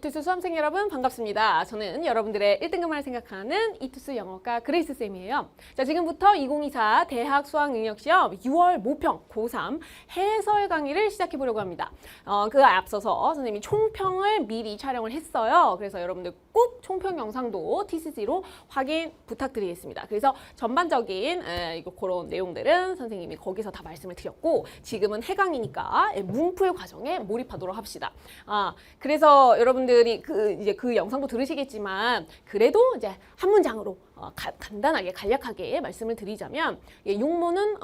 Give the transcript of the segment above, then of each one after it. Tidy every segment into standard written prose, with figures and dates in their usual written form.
이투스 수험생 여러분 반갑습니다. 저는 여러분들의 1등급만을 생각하는 이투스 영어과 그레이스 쌤이에요. 자, 지금부터 2024 대학 수학능력시험 6월 모평 고3 해설 강의를 시작해 보려고 합니다. 그 앞서서 선생님이 총평을 미리 촬영을 했어요. 그래서 여러분들 꼭 총평 영상도 TCG로 확인 부탁드리겠습니다. 그래서 전반적인 그런 내용들은 선생님이 거기서 다 말씀을 드렸고, 지금은 해강이니까 문풀 과정에 몰입하도록 합시다. 그래서 여러분들이 이제 그 영상도 들으시겠지만, 그래도 이제 한 문장으로 간단하게 간략하게 말씀을 드리자면, 용모는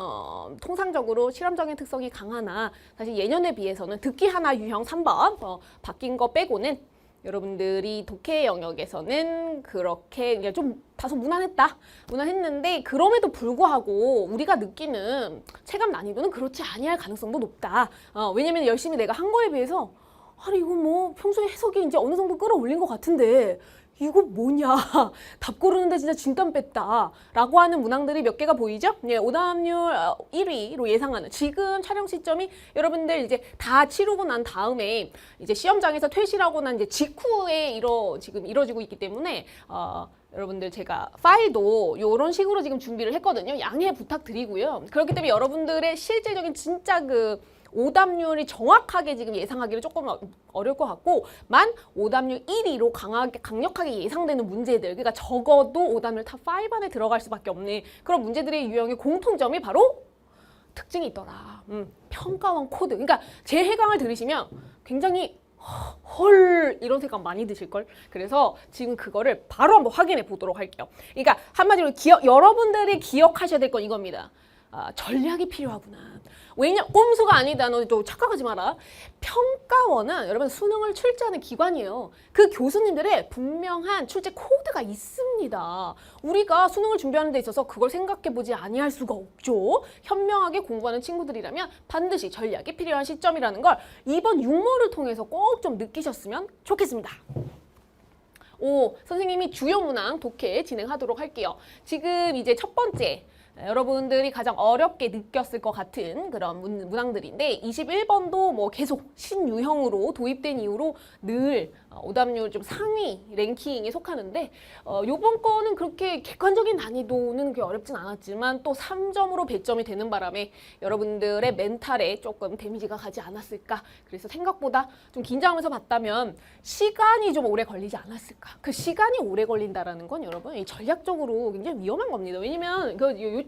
통상적으로 실험적인 특성이 강하나 사실 예년에 비해서는 듣기 하나 유형 3번 바뀐 거 빼고는 여러분들이 독해 영역에서는 그렇게 그냥 좀 다소 무난했는데, 그럼에도 불구하고 우리가 느끼는 체감 난이도는 그렇지 아니할 가능성도 높다. 왜냐면 열심히 내가 한 거에 비해서 아니 이거 뭐 평소에 해석이 이제 어느 정도 끌어올린 것 같은데 이거 뭐냐, 답 고르는데 진짜 진땀 뺐다 라고 하는 문항들이 몇 개가 보이죠? 오답률 1위로 예상하는, 지금 촬영 시점이 여러분들 이제 다 치르고 난 다음에 이제 시험장에서 퇴실하고 난 이제 직후에 지금 이뤄지고 있기 때문에 여러분들 제가 파일도 이런 식으로 지금 준비를 했거든요. 양해 부탁드리고요. 그렇기 때문에 여러분들의 실질적인 진짜 오답률이 정확하게 지금 예상하기는 조금 어려울 것 같고, 오답률 1위로 강력하게 예상되는 문제들, 그러니까 적어도 오답률 탑5 안에 들어갈 수밖에 없는 그런 문제들의 유형의 공통점이 바로 특징이 있더라. 평가원 코드. 그러니까 제 해강을 들으시면 굉장히 헐 이런 생각 많이 드실걸. 그래서 지금 그거를 바로 한번 확인해 보도록 할게요. 그러니까 한마디로 여러분들이 기억하셔야 될 건 이겁니다. 전략이 필요하구나. 왜냐, 꼼수가 아니다. 너 또 착각하지 마라. 평가원은 여러분 수능을 출제하는 기관이에요. 그 교수님들의 분명한 출제 코드가 있습니다. 우리가 수능을 준비하는 데 있어서 그걸 생각해보지 아니할 수가 없죠. 현명하게 공부하는 친구들이라면 반드시 전략이 필요한 시점이라는 걸 이번 육모를 통해서 꼭 좀 느끼셨으면 좋겠습니다. 선생님이 주요 문항 독해 진행하도록 할게요. 지금 이제 첫 번째, 여러분들이 가장 어렵게 느꼈을 것 같은 그런 문항들인데, 21번도 뭐 계속 신유형으로 도입된 이후로 늘 오답률 좀 상위 랭킹에 속하는데, 요번 거는 그렇게 객관적인 난이도는 그렇게 어렵진 않았지만 또 3점으로 배점이 되는 바람에 여러분들의 멘탈에 조금 데미지가 가지 않았을까. 그래서 생각보다 좀 긴장하면서 봤다면 시간이 좀 오래 걸리지 않았을까. 그 시간이 오래 걸린다라는 건 여러분 전략적으로 굉장히 위험한 겁니다. 왜냐면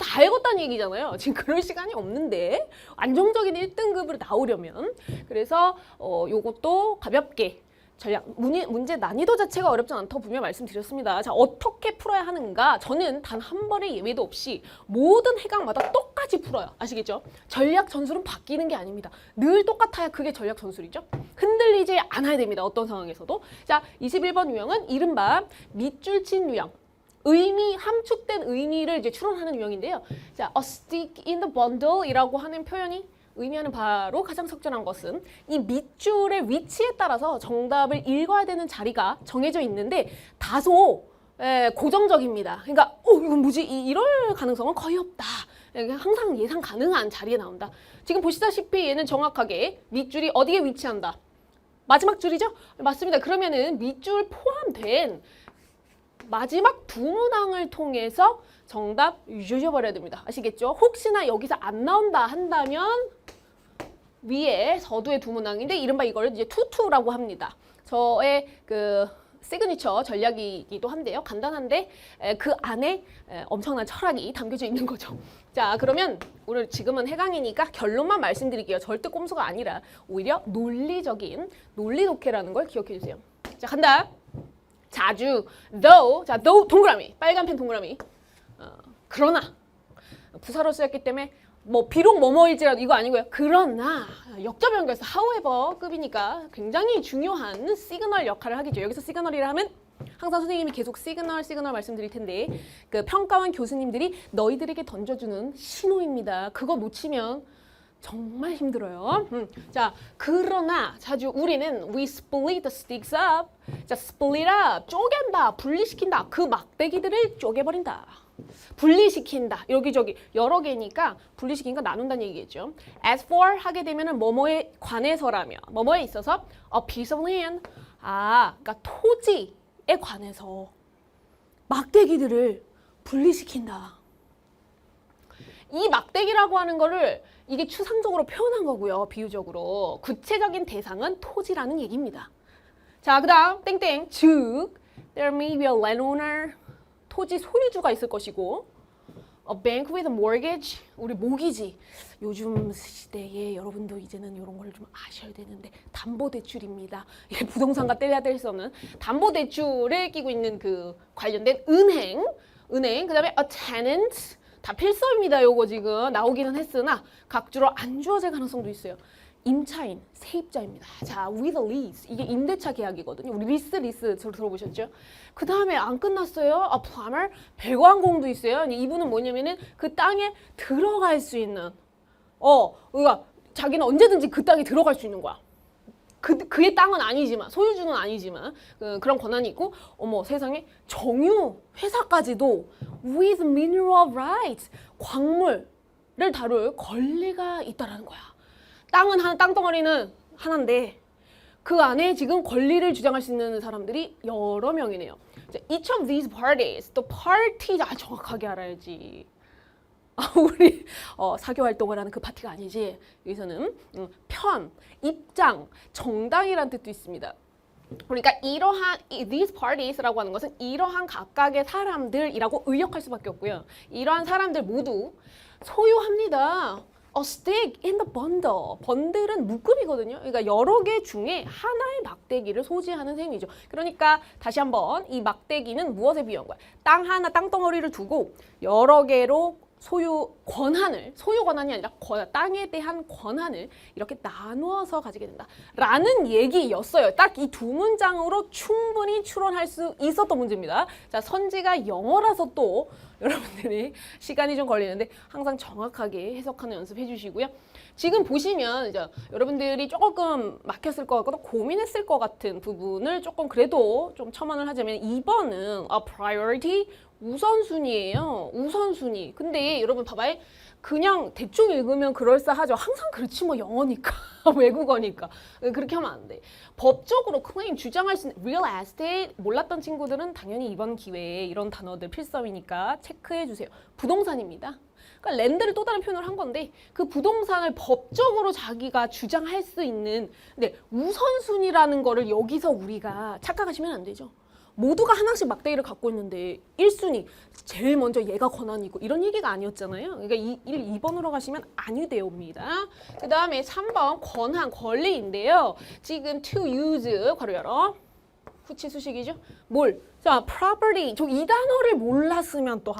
다 읽었다는 얘기잖아요. 지금 그럴 시간이 없는데 안정적인 1등급으로 나오려면. 그래서 요것도 가볍게 전략, 문제 난이도 자체가 어렵지 않다고 분명히 말씀드렸습니다. 자, 어떻게 풀어야 하는가? 저는 단 한 번의 예외도 없이 모든 해강마다 똑같이 풀어요. 아시겠죠? 전략 전술은 바뀌는 게 아닙니다. 늘 똑같아야 그게 전략 전술이죠. 흔들리지 않아야 됩니다. 어떤 상황에서도. 자, 21번 유형은 이른바 밑줄 친 유형. 함축된 의미를 이제 추론하는 유형인데요. 자, a stick in the bundle 이라고 하는 표현이 의미하는 바로 가장 적절한 것은 이 밑줄의 위치에 따라서 정답을 읽어야 되는 자리가 정해져 있는데 다소 고정적입니다. 그러니까 이건 뭐지? 이럴 가능성은 거의 없다. 항상 예상 가능한 자리에 나온다. 지금 보시다시피 얘는 정확하게 밑줄이 어디에 위치한다? 마지막 줄이죠? 맞습니다. 그러면은 밑줄 포함된 마지막 두 문항을 통해서 정답 유셔버려야 됩니다. 아시겠죠? 혹시나 여기서 안 나온다 한다면 위에 서두의 두 문항인데 이른바 이걸 이제 투투라고 합니다. 저의 시그니처 전략이기도 한데요. 간단한데 그 안에 엄청난 철학이 담겨져 있는 거죠. 자, 그러면 오늘 지금은 해강이니까 결론만 말씀드릴게요. 절대 꼼수가 아니라 오히려 논리적인 논리 독해라는 걸 기억해 주세요. 자, 간다. 자주, though, 자, though 동그라미, 빨간 펜 동그라미. 그러나 부사로 쓰였기 때문에 비록 뭐뭐일지라도 이거 아니고요. 그러나 역접 연결해서 however 급이니까 굉장히 중요한 시그널 역할을 하겠죠. 여기서 시그널이라 하면 항상 선생님이 계속 시그널 말씀드릴 텐데, 그 평가원 교수님들이 너희들에게 던져주는 신호입니다. 그거 놓치면 정말 힘들어요. 자, 그러나 자주 우리는 we split the sticks up. 자, split up, 쪼갠다, 분리시킨다. 그 막대기들을 쪼개버린다. 분리시킨다. 여기저기 여러 개니까 분리시킨가 나눈다는 얘기겠죠. As for 하게 되면은 뭐뭐에 관해서라면, 뭐뭐에 있어서 a piece of land, 그러니까 토지에 관해서 막대기들을 분리시킨다. 이 막대기라고 하는 거를 이게 추상적으로 표현한 거고요. 비유적으로. 구체적인 대상은 토지라는 얘기입니다. 자, 그 다음 땡땡. 즉, there may be a landowner. 토지 소유주가 있을 것이고 a bank with a mortgage. 우리 모기지. 요즘 시대에 여러분도 이제는 이런 걸 좀 아셔야 되는데 담보대출입니다. 이게 부동산과 떼야 될 수 없는 담보대출을 끼고 있는 그 관련된 은행. 그 다음에 a tenant. 다 필수입니다. 요거 지금 나오기는 했으나 각주로 안 주어질 가능성도 있어요. 임차인, 세입자입니다. 자, with a lease. 이게 임대차 계약이거든요. 우리 리스 들어보셨죠? 그 다음에 안 끝났어요. a plumber, 배관공도 있어요. 이분은 뭐냐면은 그 땅에 들어갈 수 있는 그러니까 자기는 언제든지 그 땅에 들어갈 수 있는 거야. 그의 땅은 아니지만, 소유주는 아니지만 그런 권한이 있고, 어머 세상에 정유 회사까지도 with mineral rights, 광물을 다룰 권리가 있다라는 거야. 땅덩어리는 하나인데 그 안에 지금 권리를 주장할 수 있는 사람들이 여러 명이네요. Each of these parties, 또 party 정확하게 알아야지. 우리 사교 활동을 하는 그 파티가 아니지. 여기서는 편, 입장, 정당이라는 뜻도 있습니다. 그러니까 이러한 these parties라고 하는 것은 이러한 각각의 사람들이라고 의역할 수밖에 없고요. 이러한 사람들 모두 소유합니다. A stick in the bundle. 번들은 묶음이거든요. 그러니까 여러 개 중에 하나의 막대기를 소지하는 셈이죠. 그러니까 다시 한번 이 막대기는 무엇에 비유한 거야? 땅덩어리를 두고 여러 개로 소유 권한이 아니라 땅에 대한 권한을 이렇게 나누어서 가지게 된다. 라는 얘기였어요. 딱 이 두 문장으로 충분히 추론할 수 있었던 문제입니다. 자, 선지가 영어라서 또 여러분들이 시간이 좀 걸리는데 항상 정확하게 해석하는 연습 해주시고요. 지금 보시면 이제 여러분들이 조금 막혔을 것 같고 고민했을 것 같은 부분을 조금 그래도 좀 첨언을 하자면 2번은 a priority, 우선순위예요. 우선순위. 근데 여러분 봐봐요. 그냥 대충 읽으면 그럴싸하죠. 항상 그렇지 뭐 영어니까 외국어니까 그렇게 하면 안 돼. 법적으로 클레임 주장할 수 있는 real estate 몰랐던 친구들은 당연히 이번 기회에 이런 단어들 필수이니까 체크해 주세요. 부동산입니다. 그러니까 랜드를 또 다른 표현을 한 건데 그 부동산을 법적으로 자기가 주장할 수 있는 근데 우선순위라는 거를 여기서 우리가 착각하시면 안 되죠. 모두가 하나씩 막대기를 갖고 있는데 1순위 제일 먼저 얘가 권한이 있고 이런 얘기가 아니었잖아요. 그러니까 2번으로 가시면 아니 되옵니다. 그 다음에 3번 권리인데요. 지금 to use 괄호 열어 후치 수식이죠. 뭘? 자, property. 저 이 단어를 몰랐으면 또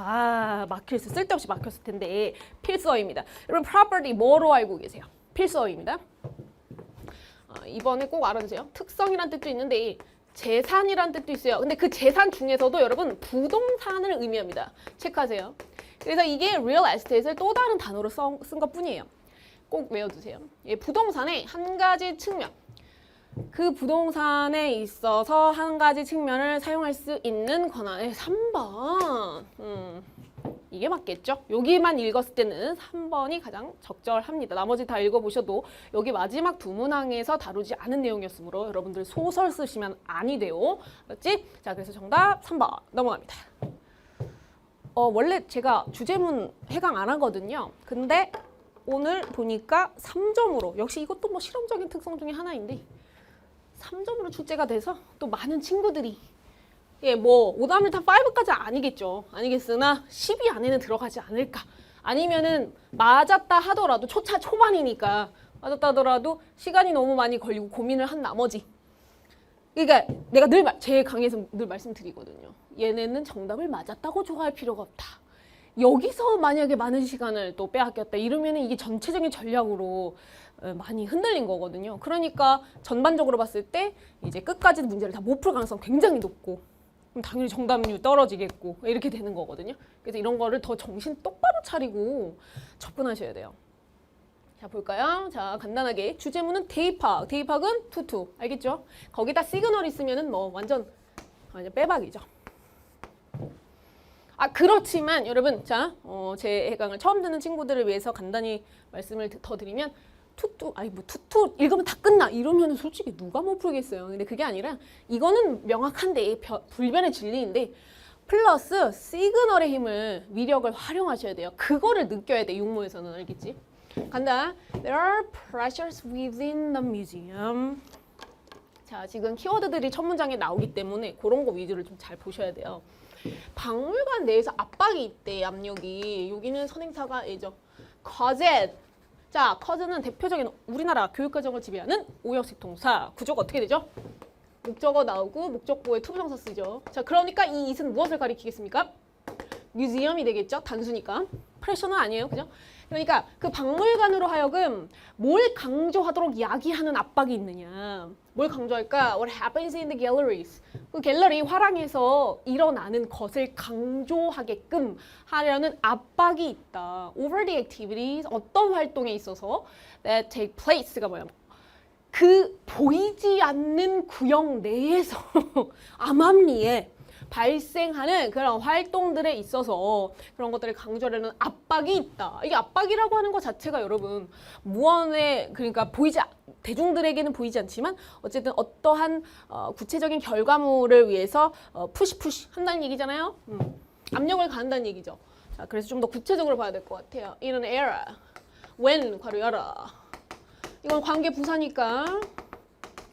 쓸데없이 막혔을 텐데 필수어입니다. 여러분 property 뭐로 알고 계세요? 필수어입니다. 이번에 꼭 알아두세요. 특성이란 뜻도 있는데 재산이란 뜻도 있어요. 근데 그 재산 중에서도 여러분 부동산을 의미합니다. 체크하세요. 그래서 이게 real estate을 또 다른 단어로 쓴 것뿐이에요. 꼭 외워두세요. 부동산의 한 가지 측면. 그 부동산에 있어서 한 가지 측면을 사용할 수 있는 권한. 3번. 이게 맞겠죠? 여기만 읽었을 때는 3번이 가장 적절합니다. 나머지 다 읽어보셔도 여기 마지막 두 문항에서 다루지 않은 내용이었으므로 여러분들 소설 쓰시면 아니 돼요. 그렇지? 자, 그래서 정답 3번 넘어갑니다. 원래 제가 주제문 해강 안 하거든요. 근데 오늘 보니까 3점으로 역시 이것도 뭐 실험적인 특성 중에 하나인데 3점으로 출제가 돼서 또 많은 친구들이 뭐 오다밀타 5까지 아니겠죠. 아니겠으나 10위 안에는 들어가지 않을까. 아니면은 맞았다 하더라도 초반이니까 맞았다 하더라도 시간이 너무 많이 걸리고 고민을 한 나머지. 그러니까 내가 제 강의에서 늘 말씀드리거든요. 얘네는 정답을 맞았다고 좋아할 필요가 없다. 여기서 만약에 많은 시간을 또 빼앗겼다 이러면 이게 전체적인 전략으로 많이 흔들린 거거든요. 그러니까 전반적으로 봤을 때 이제 끝까지 문제를 다 못 풀 가능성 굉장히 높고 그럼 당연히 정답률 떨어지겠고 이렇게 되는 거거든요. 그래서 이런 거를 더 정신 똑바로 차리고 접근하셔야 돼요. 자, 볼까요? 자, 간단하게 주제문은 대입학. 대입학은 투투. 알겠죠? 거기다 시그널 있으면은 뭐 완전 빼박이죠. 그렇지만 여러분, 자, 제 해강을 처음 듣는 친구들을 위해서 간단히 말씀을 더 드리면 투투 아니 뭐 투투 읽으면 다 끝나 이러면 솔직히 누가 못 풀겠어요. 근데 그게 아니라 이거는 명확한데 불변의 진리인데 플러스 시그널의 힘을 위력을 활용하셔야 돼요. 그거를 느껴야 돼 육모에서는 알겠지? 간다. There are pressures within the museum. 자 지금 키워드들이 첫 문장에 나오기 때문에 그런 거 위주를 좀 잘 보셔야 돼요. 박물관 내에서 압박이 있대. 압력이. 여기는 선행사가 예죠. cause it. 자, cause는 대표적인 우리나라 교육과정을 지배하는 오형식 동사. 구조가 어떻게 되죠? 목적어 나오고 목적보에 투부정사 쓰죠. 자, 그러니까 이 it은 무엇을 가리키겠습니까? 뮤지엄이 되겠죠? 단수니까. 프레셔는 아니에요. 그죠? 그러니까 그 박물관으로 하여금 뭘 강조하도록 야기하는 압박이 있느냐. 뭘 강조할까? What happens in the galleries. 그 갤러리 화랑에서 일어나는 것을 강조하게끔 하려는 압박이 있다. Over the activities. 어떤 활동에 있어서 that take place가 뭐야? 그 보이지 않는 구역 내에서 암암리에 발생하는 그런 활동들에 있어서 그런 것들을 강조하려는 압박이 있다. 이게 압박이라고 하는 것 자체가 여러분 무언의 그러니까 대중들에게는 보이지 않지만 어쨌든 어떠한 구체적인 결과물을 위해서 푸시 한다는 얘기잖아요. 압력을 가한다는 얘기죠. 자, 그래서 좀 더 구체적으로 봐야 될 것 같아요. In an era when 괄호 열어. 이건 관계 부사니까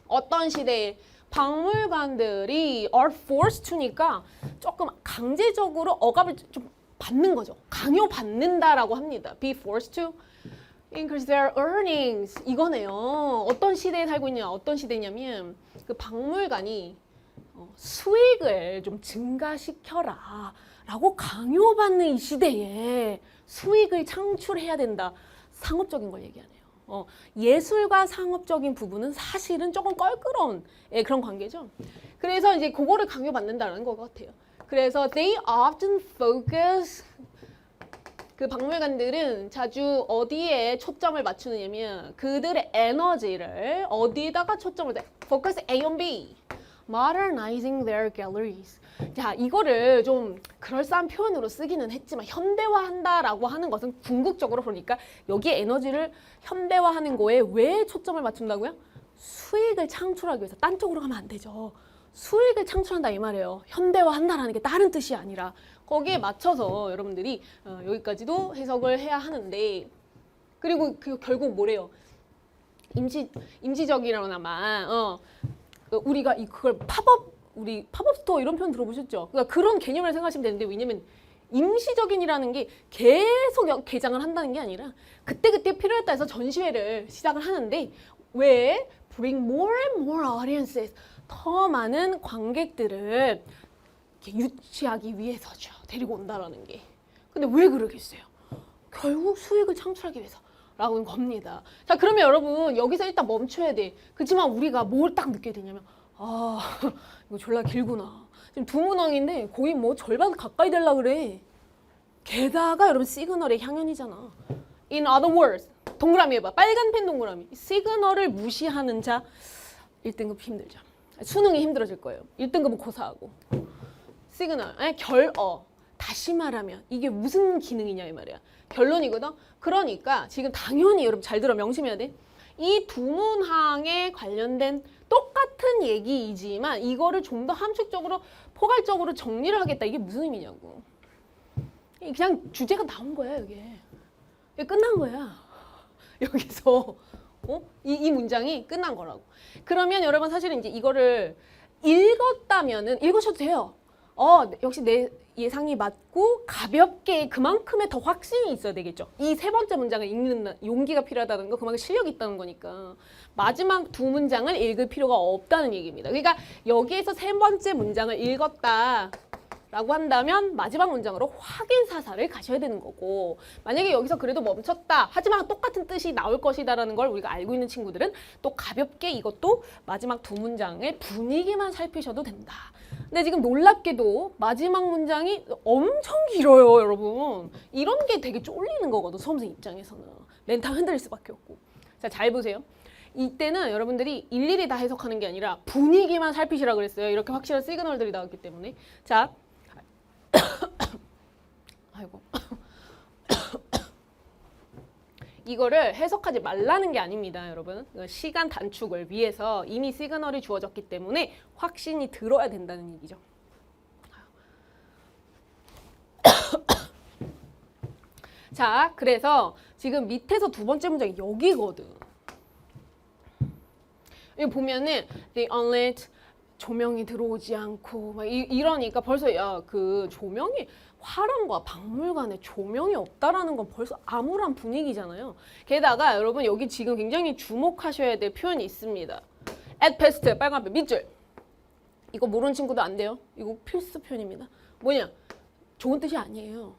어떤 시대에 박물관들이 are forced to니까 조금 강제적으로 억압을 좀 받는 거죠. 강요받는다라고 합니다. Be forced to increase their earnings. 이거네요. 어떤 시대에 살고 있냐? 어떤 시대냐면 그 박물관이 수익을 좀 증가시켜라 라고 강요받는 이 시대에 수익을 창출해야 된다. 상업적인 걸 얘기하네요. 예술과 상업적인 부분은 사실은 조금 껄끄러운 그런 관계죠. 그래서 이제 그거를 강요받는다는 것 같아요. 그래서 they often focus 그 박물관들은 자주 어디에 초점을 맞추느냐면 그들의 에너지를 어디에다가 초점을 focus A on B. modernizing their galleries. 자, 이거를 좀 그럴싸한 표현으로 쓰기는 했지만 현대화한다라고 하는 것은 궁극적으로 그러니까 여기에 에너지를 현대화하는 거에 왜 초점을 맞춘다고요? 수익을 창출하기 위해서. 딴 쪽으로 가면 안 되죠. 수익을 창출한다 이 말이에요. 현대화한다라는 게 다른 뜻이 아니라 거기에 맞춰서 여러분들이 여기까지도 해석을 해야 하는데 그리고 그 결국 뭐래요? 임시적이라나마 우리가 그걸 우리 팝업 스토어 이런 표현 들어보셨죠? 그러니까 그런 개념을 생각하시면 되는데 왜냐면 임시적인이라는 게 계속 개장을 한다는 게 아니라 그때그때 필요에 따라서 전시회를 시작을 하는데 왜? Bring more and more audiences. 더 많은 관객들을 유치하기 위해서죠. 데리고 온다라는 게. 근데 왜 그러겠어요? 결국 수익을 창출하기 위해서. 라는 겁니다. 자, 그러면 여러분 여기서 일단 멈춰야 돼. 그렇지만 우리가 뭘 딱 느껴야 되냐면 이거 졸라 길구나. 지금 두 문항인데 거의 뭐 절반 가까이 되려 그래. 게다가 여러분 시그널의 향연이잖아. In other words, 동그라미 해봐. 빨간 펜 동그라미. 시그널을 무시하는 자 1등급 힘들죠. 수능이 힘들어질 거예요. 1등급은 고사하고. 시그널, 다시 말하면 이게 무슨 기능이냐 이 말이야. 결론이거든. 그러니까 지금 당연히 여러분 잘 들어 명심해야 돼. 이 두 문항에 관련된 똑같은 얘기이지만 이거를 좀 더 함축적으로 포괄적으로 정리를 하겠다. 이게 무슨 의미냐고. 그냥 주제가 나온 거야 이게. 끝난 거야. 여기서 이 문장이 끝난 거라고. 그러면 여러분 사실은 이제 이거를 읽었다면은 읽으셔도 돼요. 역시 내 예상이 맞고 가볍게 그만큼의 더 확신이 있어야 되겠죠. 이 세 번째 문장을 읽는 용기가 필요하다는 거 그만큼 실력이 있다는 거니까 마지막 두 문장을 읽을 필요가 없다는 얘기입니다. 그러니까 여기에서 세 번째 문장을 읽었다 라고 한다면 마지막 문장으로 확인 사살을 가셔야 되는 거고 만약에 여기서 그래도 멈췄다 하지만 똑같은 뜻이 나올 것이다라는 걸 우리가 알고 있는 친구들은 또 가볍게 이것도 마지막 두 문장의 분위기만 살피셔도 된다. 근데 지금 놀랍게도 마지막 문장이 엄청 길어요, 여러분. 이런 게 되게 쫄리는 거거든, 수험생 입장에서는. 멘탈 흔들릴 수밖에 없고. 자, 잘 보세요. 이때는 여러분들이 일일이 다 해석하는 게 아니라 분위기만 살피시라 그랬어요. 이렇게 확실한 시그널들이 나왔기 때문에. 자, 아이고. 이거를 해석하지 말라는 게 아닙니다, 여러분. 시간 단축을 위해서 이미 시그널이 주어졌기 때문에 확신이 들어야 된다는 얘기죠. 자, 그래서 지금 밑에서 두 번째 문장이 여기거든. 여기 보면은 the unlit 조명이 들어오지 않고 막 이러니까 벌써 야, 그 조명이 화랑과 박물관에 조명이 없다라는 건 벌써 암울한 분위기잖아요. 게다가 여러분 여기 지금 굉장히 주목하셔야 될 표현이 있습니다. at best 빨간색 밑줄. 이거 모르는 친구도 안 돼요. 이거 필수 표현입니다. 뭐냐? 좋은 뜻이 아니에요.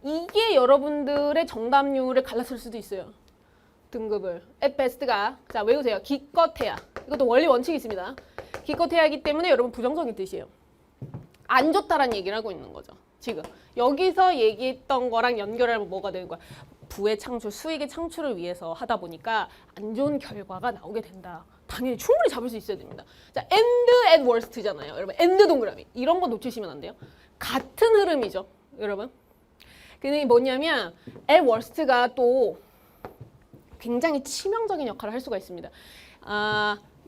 이게 여러분들의 정답률을 갈라설 수도 있어요. 등급을. at best가 자 외우세요. 기껏해야. 이것도 원리 원칙이 있습니다. 기껏해야이기 때문에 여러분 부정적인 뜻이에요. 안 좋다라는 얘기를 하고 있는 거죠. 지금 여기서 얘기했던 거랑 연결하면 뭐가 되는 거야? 부의 창출, 수익의 창출을 위해서 하다 보니까 안 좋은 결과가 나오게 된다. 당연히 충분히 잡을 수 있어야 됩니다. 자, and at worst잖아요. 여러분, and 동그라미. 이런 거 놓치시면 안 돼요. 같은 흐름이죠. 여러분. 근데 뭐냐면 at worst가 또 굉장히 치명적인 역할을 할 수가 있습니다.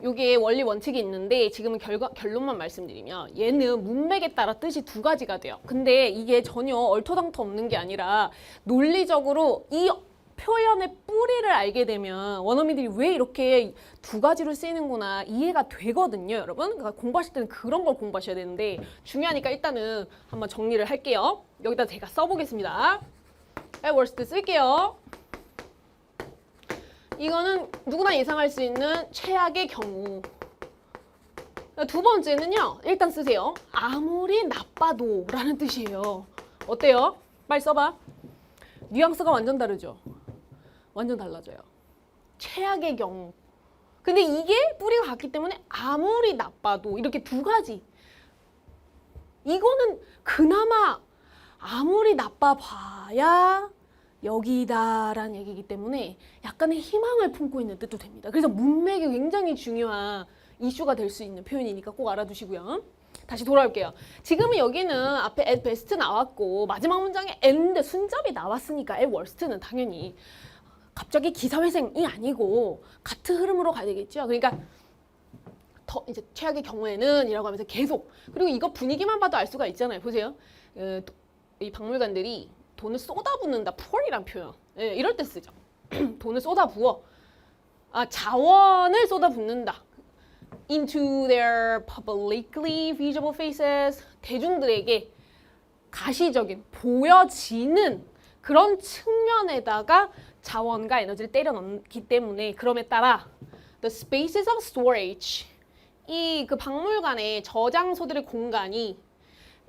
요게 원리 원칙이 있는데 지금은 결론만 말씀드리면 얘는 문맥에 따라 뜻이 두 가지가 돼요. 근데 이게 전혀 얼토당토 없는 게 아니라 논리적으로 이 표현의 뿌리를 알게 되면 원어민들이 왜 이렇게 두 가지로 쓰이는구나 이해가 되거든요, 여러분. 그러니까 공부하실 때는 그런 걸 공부하셔야 되는데 중요하니까 일단은 한번 정리를 할게요. 여기다 제가 써보겠습니다. at worst 쓸게요. 이거는 누구나 예상할 수 있는 최악의 경우. 두 번째는요. 일단 쓰세요. 아무리 나빠도 라는 뜻이에요. 어때요? 빨리 써봐. 뉘앙스가 완전 다르죠? 완전 달라져요. 최악의 경우. 근데 이게 뿌리가 같기 때문에 아무리 나빠도 이렇게 두 가지. 이거는 그나마 아무리 나빠봐야 여기다라는 얘기이기 때문에 약간의 희망을 품고 있는 뜻도 됩니다. 그래서 문맥이 굉장히 중요한 이슈가 될 수 있는 표현이니까 꼭 알아두시고요. 다시 돌아올게요. 지금은 여기는 앞에 at best 나왔고 마지막 문장에 and 순접이 나왔으니까 at worst는 당연히 갑자기 기사회생이 아니고 같은 흐름으로 가야 되겠죠. 그러니까 더 이제 최악의 경우에는 이라고 하면서 계속 그리고 이거 분위기만 봐도 알 수가 있잖아요. 보세요. 이 박물관들이 돈을 쏟아붓는다. pour이란 표현. 예, 이럴 때 쓰죠. 돈을 쏟아부어. 자원을 쏟아붓는다. into their publicly visible faces. 대중들에게 가시적인, 보여지는 그런 측면에다가 자원과 에너지를 때려 넣기 때문에 그럼에 따라 the spaces of storage. 이 그 박물관의 저장소들의 공간이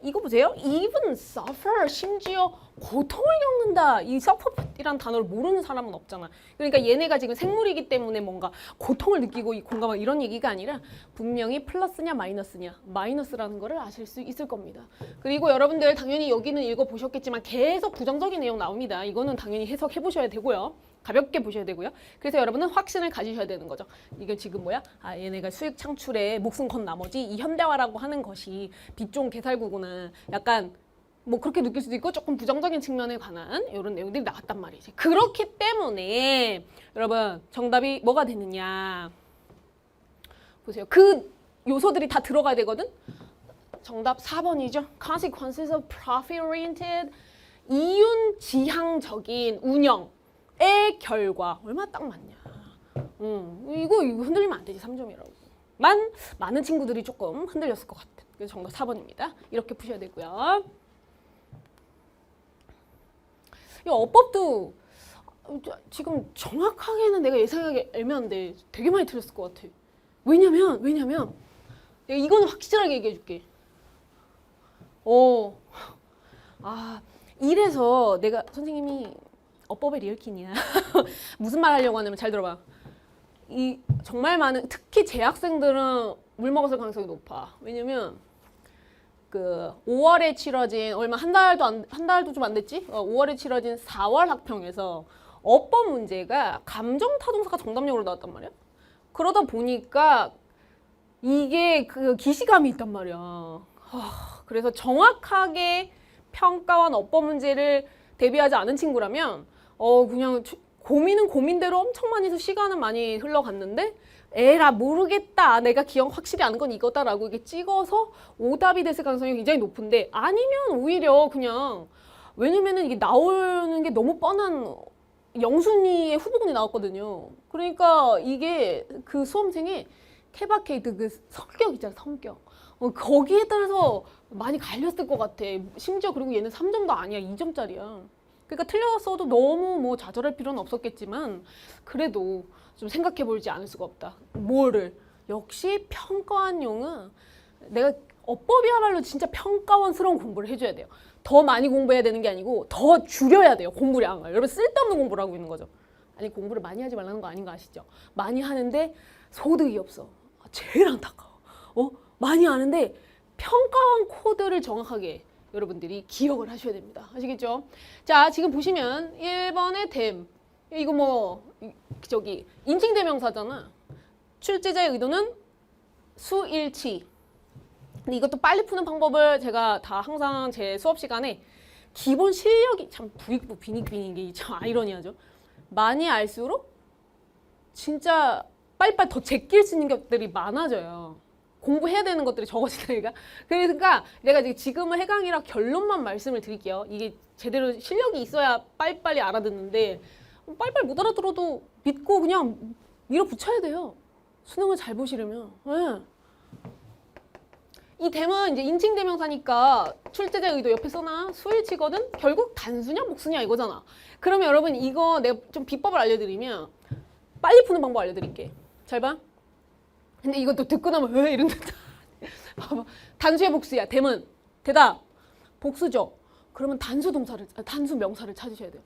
이거 보세요. even suffer, 심지어 고통을 겪는다. 이 suffer이란 단어를 모르는 사람은 없잖아. 그러니까 얘네가 지금 생물이기 때문에 뭔가 고통을 느끼고 이 공감하고 이런 얘기가 아니라 분명히 플러스냐 마이너스냐. 마이너스라는 거를 아실 수 있을 겁니다. 그리고 여러분들 당연히 여기는 읽어보셨겠지만 계속 부정적인 내용 나옵니다. 이거는 당연히 해석해보셔야 되고요. 가볍게 보셔야 되고요. 그래서 여러분은 확신을 가지셔야 되는 거죠. 이게 지금 뭐야? 얘네가 수익 창출에 목숨 건 나머지 이 현대화라고 하는 것이 빚종 개살구구나. 약간 뭐 그렇게 느낄 수도 있고 조금 부정적인 측면에 관한 이런 내용들이 나왔단 말이지. 그렇기 때문에 여러분 정답이 뭐가 되느냐. 보세요. 그 요소들이 다 들어가야 되거든. 정답 4번이죠. Consequences of profit-oriented. 이윤지향적인 운영. 의 결과 얼마나 딱 맞냐. 이거 흔들리면 안 되지. 3점이라고. 많은 친구들이 조금 흔들렸을 것 같아. 그래서 정답 4번입니다. 이렇게 푸셔야 되고요. 이 어법도 지금 정확하게는 내가 예상하기 애매한데 되게 많이 틀렸을 것 같아. 왜냐면 내가 이거는 확실하게 얘기해 줄게. 이래서 내가 선생님이 어법의 리얼킨이야. 무슨 말 하려고 하냐면 잘 들어봐. 이 정말 많은 특히 재학생들은 물 먹었을 가능성이 높아. 왜냐면 그 5월에 치러진 한 달도 좀 안 됐지? 5월에 치러진 4월 학평에서 어법 문제가 감정 타동사가 정답용으로 나왔단 말이야. 그러다 보니까 이게 그 기시감이 있단 말이야. 그래서 정확하게 평가원 어법 문제를 대비하지 않은 친구라면 그냥 고민은 고민대로 엄청 많이 해서 시간은 많이 흘러갔는데 에라 모르겠다. 내가 기억 확실히 아는 건 이거다라고 이게 찍어서 오답이 됐을 가능성이 굉장히 높은데 아니면 오히려 그냥 왜냐면은 이게 나오는 게 너무 뻔한 영순이의 후보군이 나왔거든요. 그러니까 이게 그 수험생의 케바케이트 그 성격 있잖아, 성격. 거기에 따라서 많이 갈렸을 것 같아. 심지어 그리고 얘는 3점도 아니야, 2점짜리야. 그러니까 틀렸어도 너무 뭐 좌절할 필요는 없었겠지만 그래도 좀 생각해 볼지 않을 수가 없다. 뭐를? 역시 평가원용은 내가 어법이야말로 진짜 평가원스러운 공부를 해줘야 돼요. 더 많이 공부해야 되는 게 아니고 더 줄여야 돼요, 공부량을. 여러분 쓸데없는 공부를 하고 있는 거죠. 아니 공부를 많이 하지 말라는 거 아닌 거 아시죠? 많이 하는데 소득이 없어. 제일 안타까워. 많이 하는데 평가원 코드를 정확하게 여러분들이 기억을 하셔야 됩니다. 아시겠죠? 자, 지금 보시면 1번의 댐. 이거 뭐 저기 인칭대명사잖아. 출제자의 의도는 수일치. 근데 이것도 빨리 푸는 방법을 제가 다 항상 제 수업 시간에 기본 실력이 참 부익부 빈익빈인 게 참 아이러니하죠. 많이 알수록 진짜 빨리빨리 더 제낄 수 있는 것들이 많아져요. 공부해야 되는 것들이 적어지니까. 그러니까 내가 지금은 해강이라 결론만 말씀을 드릴게요. 이게 제대로 실력이 있어야 빨리빨리 알아듣는데 빨리빨리 못 알아들어도 믿고 그냥 밀어붙여야 돼요. 수능을 잘 보시려면. 네. 이 댐은 이제 인칭대명사니까 출제자의 의도 옆에 써놔. 수일치거든? 결국 단수냐 복수냐 이거잖아. 그러면 여러분 이거 내가 좀 비법을 알려드리면 빨리 푸는 방법 알려드릴게. 잘 봐. 근데 이것도 듣고 나면 왜 이런다. 봐봐. 단수야 복수야. 댐은 대답. 복수죠. 그러면 단수 명사를 찾으셔야 돼요.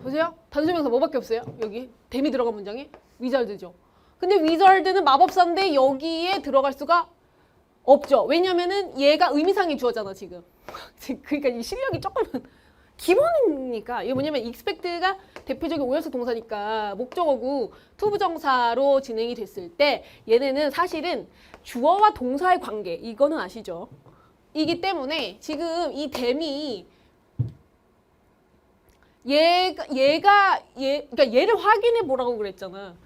보세요. 단수 명사 뭐밖에 없어요? 여기 댐이 들어간 문장에 위자드죠. 근데 위자드는 마법사인데 여기에 들어갈 수가 없죠. 왜냐면은 얘가 의미상의 주어잖아 지금. 그러니까 이 실력이 조금은 기본이니까. 이게 뭐냐면 expect가 대표적인 오형식 동사니까 목적어구 투부정사로 진행이 됐을 때 얘네는 사실은 주어와 동사의 관계, 이거는 아시죠? 이기 때문에 지금 이 댐이 그러니까 얘를 확인해 보라고 그랬잖아.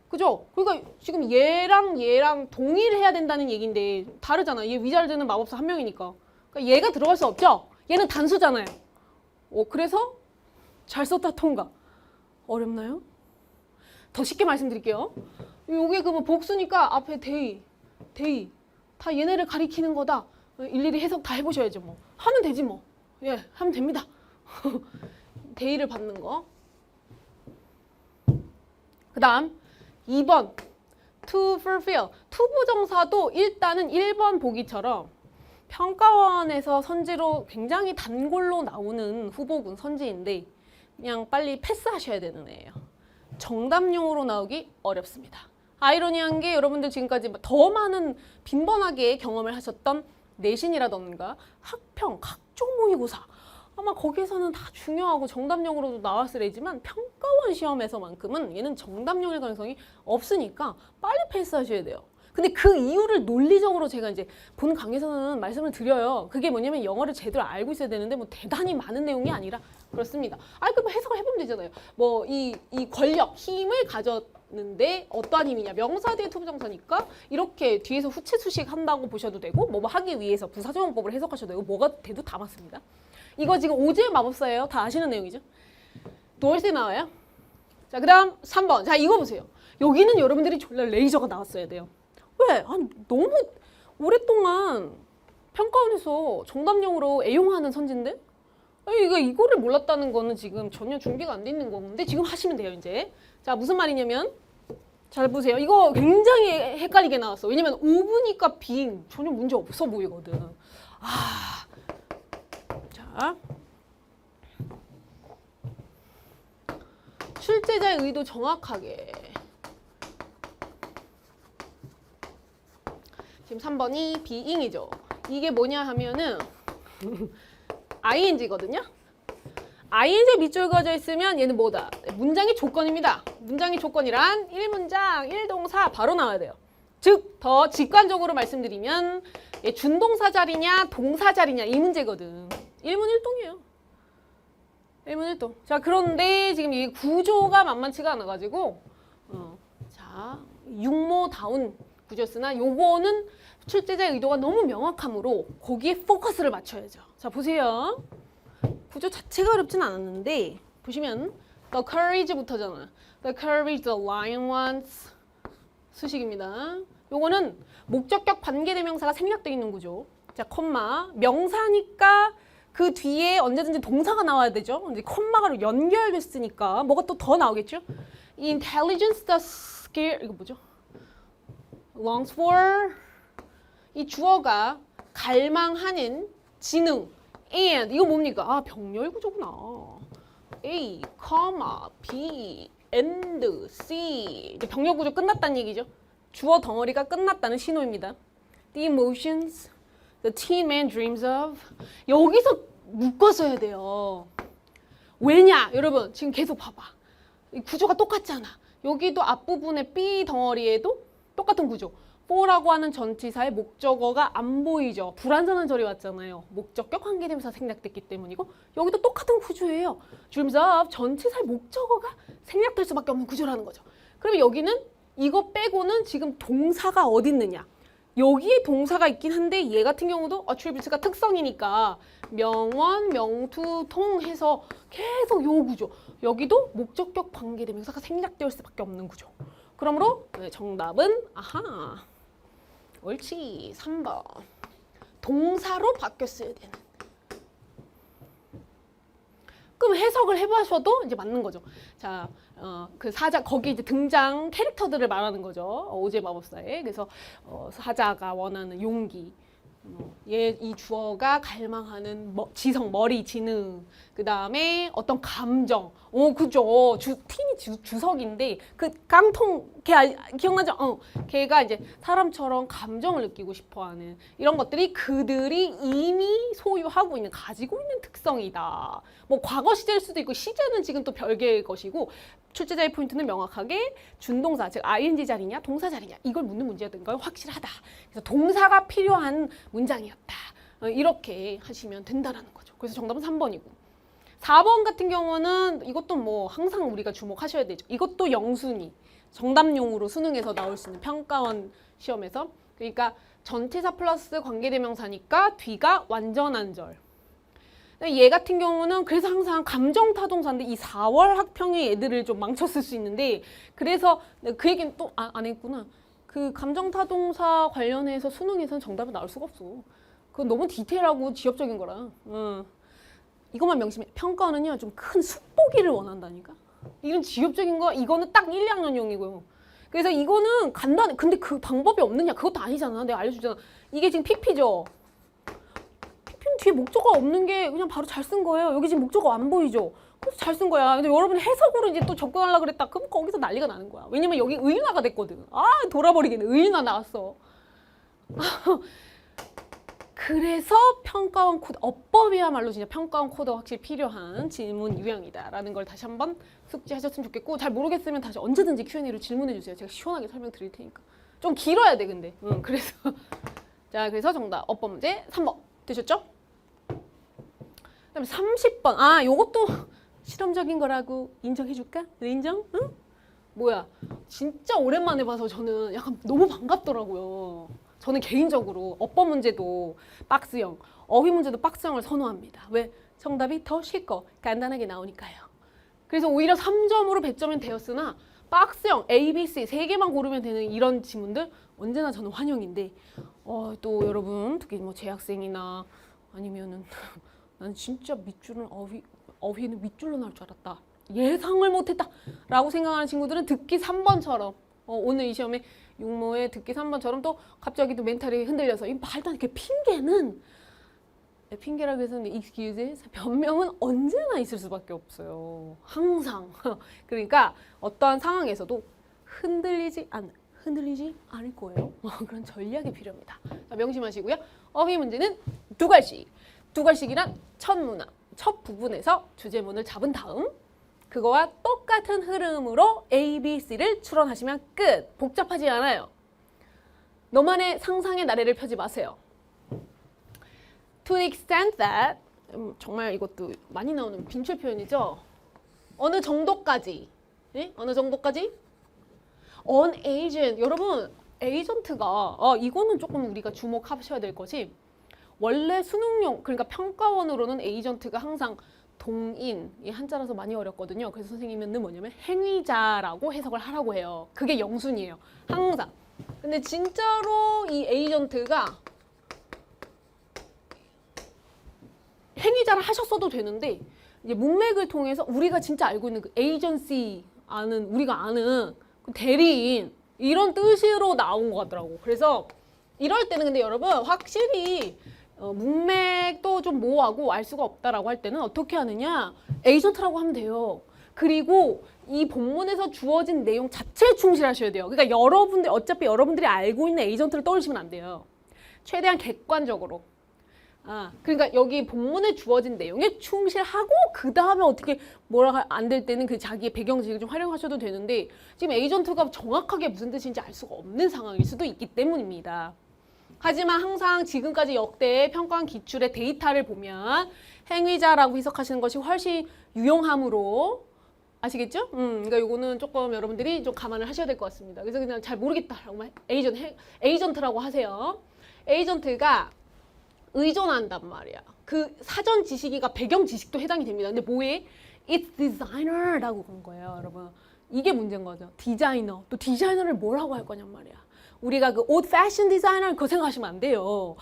그죠? 그러니까 지금 얘랑 동일해야 된다는 얘기인데 다르잖아. 얘 위자르드는 마법사 한 명이니까. 그러니까 얘가 들어갈 수 없죠? 얘는 단수잖아요. 그래서 잘 썼다 통과. 어렵나요? 더 쉽게 말씀드릴게요. 요게 그러면 복수니까 앞에 데이 다 얘네를 가리키는 거다. 일일이 해석 다 해보셔야죠. 뭐 하면 되지 뭐. 예, 하면 됩니다. 데이를 받는 거. 그 다음 2번 to fulfill. 투부정사도 일단은 1번 보기처럼 평가원에서 선지로 굉장히 단골로 나오는 후보군 선지인데 그냥 빨리 패스하셔야 되는 애예요. 정답용으로 나오기 어렵습니다. 아이러니한 게 여러분들 지금까지 더 많은 빈번하게 경험을 하셨던 내신이라던가 학평, 각종 모의고사 아마 거기에서는 다 중요하고 정답용으로도 나왔을 애지만 평가원 시험에서만큼은 얘는 정답용일 가능성이 없으니까 빨리 패스하셔야 돼요. 근데 그 이유를 논리적으로 제가 이제 본 강의에서는 말씀을 드려요. 그게 뭐냐면 영어를 제대로 알고 있어야 되는데 뭐 대단히 많은 내용이 아니라 그렇습니다. 그럼 해석을 해보면 되잖아요. 뭐 이 권력, 힘을 가졌는데 어떠한 힘이냐. 명사 뒤에 투부정사니까 이렇게 뒤에서 후치수식 한다고 보셔도 되고 뭐 하기 위해서 부사조용법을 해석하셔도 되고 뭐가 돼도 다 맞습니다. 이거 지금 오즈의 마법사예요. 다 아시는 내용이죠. 도어스에 나와요. 자, 그 다음 3번. 자, 이거 보세요. 여기는 여러분들이 졸라 레이저가 나왔어야 돼요. 왜? 너무 오랫동안 평가원에서 정답용으로 애용하는 선지인데? 이거를 몰랐다는 거는 지금 전혀 준비가 안 돼 있는 건데 지금 하시면 돼요, 이제. 자, 무슨 말이냐면 잘 보세요. 이거 굉장히 헷갈리게 나왔어. 왜냐면 5부니까 빙 전혀 문제 없어 보이거든. 자, 출제자의 의도 정확하게. 지금 3번이 being이죠. 이게 뭐냐 하면은 ing거든요. ing에 밑줄 그어져 있으면 얘는 뭐다? 문장의 조건입니다. 문장의 조건이란 1문장, 1동사 바로 나와야 돼요. 즉, 더 직관적으로 말씀드리면 준동사 자리냐, 동사 자리냐 이 문제거든. 1문 1동이에요. 1문을 또. 자, 그런데 지금 이 구조가 만만치가 않아가지고, 자, 육모다운 구조였으나 요거는 출제자의 의도가 너무 명확하므로 거기에 포커스를 맞춰야죠. 자, 보세요. 구조 자체가 어렵진 않았는데, 보시면, the courage부터잖아. The courage the lion wants. 수식입니다. 요거는 목적격 관계대명사가 생략되어 있는 구조. 자, 콤마. 명사니까 그 뒤에 언제든지 동사가 나와야 되죠. 이제 콤마가 연결됐으니까 뭐가 또 더 나오겠죠. Intelligence the skill 이거 뭐죠? Longs for 이 주어가 갈망하는 지능 and 이거 뭡니까? 아 병렬 구조구나. A, B, and C 이제 병렬 구조 끝났다는 얘기죠. 주어 덩어리가 끝났다는 신호입니다. The emotions the teen man dreams of 여기서 묶어서야 돼요. 왜냐? 여러분 지금 계속 봐봐. 이 구조가 똑같잖아. 여기도 앞부분에 B 덩어리에도 똑같은 구조. for라고 하는 전치사의 목적어가 안 보이죠. 불완전한 절이 왔잖아요. 목적격 관계대명사 생략됐기 때문이고 여기도 똑같은 구조예요. dreams of 전치사의 목적어가 생략될 수밖에 없는 구조라는 거죠. 그러면 여기는 이거 빼고는 지금 동사가 어디 있느냐? 여기에 동사가 있긴 한데 얘 같은 경우도 attribute가 특성이니까 명원, 명투, 통 해서 계속 요 구조. 여기도 목적격 관계대명사가 생략될 수밖에 없는 구조. 그러므로 정답은 아하. 옳지. 3번. 동사로 바뀌었어야 되는. 그럼 해석을 해보셔도 이제 맞는 거죠. 자, 그 사자 거기 이제 등장 캐릭터들을 말하는 거죠. 오즈의 마법사에. 그래서 사자가 원하는 용기, 얘 이 주어가 갈망하는 지성, 머리, 지능, 그 다음에 어떤 감정. 그죠. 팀이 주석인데 그 깡통 걔 기억나죠? 걔가 이제 사람처럼 감정을 느끼고 싶어하는 이런 것들이 그들이 이미 소유하고 있는 가지고 있는 특성이다. 뭐 과거 시제일 수도 있고 시제는 지금 또 별개의 것이고 출제자의 포인트는 명확하게 준동사, 즉 ing 자리냐 동사 자리냐 이걸 묻는 문제였던 걸 확실하다. 그래서 동사가 필요한 문장이었다. 이렇게 하시면 된다라는 거죠. 그래서 정답은 3번이고 4번 같은 경우는 이것도 뭐 항상 우리가 주목하셔야 되죠. 이것도 영순위 정답용으로 수능에서 나올 수 있는 평가원 시험에서 그러니까 전치사 플러스 관계대명사니까 뒤가 완전한 절. 얘 같은 경우는 그래서 항상 감정타동사인데 이 4월 학평이 애들을 좀 망쳤을 수 있는데 그래서 그 얘기는 또 안 했구나. 그 감정타동사 관련해서 수능에서는 정답이 나올 수가 없어. 그건 너무 디테일하고 지엽적인 거라. 이것만 명심해. 평가원은요 좀 큰 숙보기를 원한다니까. 이런 지엽적인 거 이거는 딱 1, 2학년용이고요. 그래서 이거는 간단해. 근데 그 방법이 없느냐? 그것도 아니잖아. 내가 알려주잖아. 이게 지금 PP죠. PP는 뒤에 목적어 없는 게 그냥 바로 잘 쓴 거예요. 여기 지금 목적어 안 보이죠? 그래서 잘 쓴 거야. 근데 여러분이 해석으로 이제 또 접근하려고 그랬다. 그럼 거기서 난리가 나는 거야. 왜냐면 여기 의인화가 됐거든. 돌아버리겠네. 의인화 나왔어. 그래서 평가원 코드, 어법이야말로 진짜 평가원 코드가 확실히 필요한 질문 유형이다라는 걸 다시 한번 숙지하셨으면 좋겠고 잘 모르겠으면 다시 언제든지 Q&A로 질문해 주세요. 제가 시원하게 설명드릴 테니까. 좀 길어야 돼 근데. 그래서 자 그래서 정답 어법 문제 3번 되셨죠? 그다음에 30번. 요것도 실험적인 거라고 인정해 줄까? 인정? 응? 뭐야? 진짜 오랜만에 봐서 저는 약간 너무 반갑더라고요. 저는 개인적으로 어법 문제도 박스형, 어휘 문제도 박스형을 선호합니다. 왜? 정답이 더 쉽고 간단하게 나오니까요. 그래서 오히려 3점으로 배점은 되었으나 박스형, A, B, C 3개만 고르면 되는 이런 지문들 언제나 저는 환영인데 또 여러분 특히 뭐 재학생이나 아니면은 난 진짜 밑줄은 어휘는 밑줄로 나올 줄 알았다. 예상을 못했다 라고 생각하는 친구들은 듣기 3번처럼 오늘 이 시험에 육모의 듣기 3번처럼 또 갑자기 또 멘탈이 흔들려서 이 말도 안 돼. 핑계라고 해서 excuses, 변명은 언제나 있을 수밖에 없어요. 항상. 그러니까 어떠한 상황에서도 흔들리지 않을 거예요. 그런 전략이 필요합니다. 자, 명심하시고요. 어휘 문제는 두 갈씩이란 첫 부분에서 주제문을 잡은 다음 그거와 똑같은 흐름으로 A, B, C를 추론하시면 끝. 복잡하지 않아요. 너만의 상상의 나래를 펴지 마세요. To the extent that 정말 이것도 많이 나오는 빈출 표현이죠. 어느 정도까지? 네? 어느 정도까지? On agent. 여러분, 에이전트가 이거는 조금 우리가 주목하셔야 될 것이 원래 수능용 그러니까 평가원으로는 에이전트가 항상 동인 이 한자라서 많이 어렵거든요. 그래서 선생님은 뭐냐면 행위자라고 해석을 하라고 해요. 그게 영순이에요. 항상. 근데 진짜로 이 에이전트가 행위자를 하셨어도 되는데 이제 문맥을 통해서 우리가 진짜 알고 있는 그 에이전시 우리가 아는 그 대리인 이런 뜻으로 나온 것 같더라고. 그래서 이럴 때는 근데 여러분 확실히 문맥도 좀 모호하고 알 수가 없다라고 할 때는 어떻게 하느냐? 에이전트라고 하면 돼요. 그리고 이 본문에서 주어진 내용 자체에 충실하셔야 돼요. 그러니까 어차피 여러분들이 알고 있는 에이전트를 떠올리시면 안 돼요. 최대한 객관적으로. 그러니까 여기 본문에 주어진 내용에 충실하고 그 다음에 어떻게 뭐라 안 될 때는 그 자기의 배경 지식을 좀 활용하셔도 되는데 지금 에이전트가 정확하게 무슨 뜻인지 알 수가 없는 상황일 수도 있기 때문입니다. 하지만 항상 지금까지 역대 평가원 기출의 데이터를 보면 행위자라고 해석하시는 것이 훨씬 유용하므로 아시겠죠? 그러니까 요거는 조금 여러분들이 좀 감안을 하셔야 될 것 같습니다. 그래서 그냥 잘 모르겠다라고 에이전트라고 하세요. 에이전트가 의존한단 말이야. 그 사전 지식이가 배경 지식도 해당이 됩니다. 근데 뭐에? It's designer라고 건 거예요, 여러분. 이게 문제인 거죠. 디자이너. 또 디자이너를 뭐라고 할 거냔 말이야. 우리가 그 old fashion 디자이너 그거 생각하시면 안 돼요.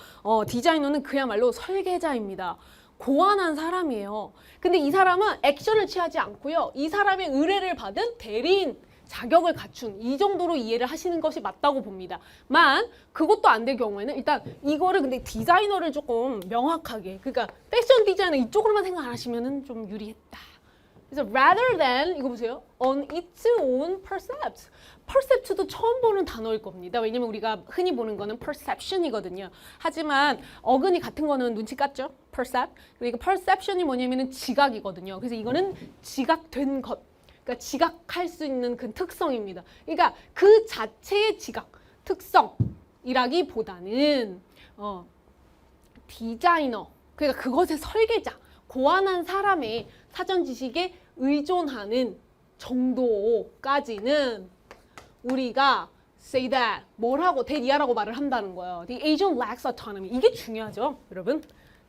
디자이너는 그야말로 설계자입니다. 고안한 사람이에요. 근데 이 사람은 액션을 취하지 않고요. 이 사람의 의뢰를 받은 대리인 자격을 갖춘 이 정도로 이해를 하시는 것이 맞다고 봅니다. 만 그것도 안 될 경우에는 일단 이거를 근데 디자이너를 조금 명확하게 그러니까 패션 디자이너 이쪽으로만 생각하시면은 좀 유리했다. 그래서 rather than 이거 보세요. on its own percept. percept도 처음 보는 단어일 겁니다. 왜냐면 우리가 흔히 보는 거는 perception이거든요. 하지만 어근이 같은 거는 눈치 깠죠? percept. 그리고 perception이 뭐냐면은 지각이거든요. 그래서 이거는 지각된 것. 그러니까 지각할 수 있는 그 특성입니다. 그러니까 그 자체의 지각, 특성이라기보다는 디자이너, 그러니까 그것의 설계자, 고안한 사람의 사전 지식에 의존하는 정도까지는 우리가 say that, 뭐라고, 대리하라고 말을 한다는 거예요. The agent lacks autonomy. 이게 중요하죠, 여러분.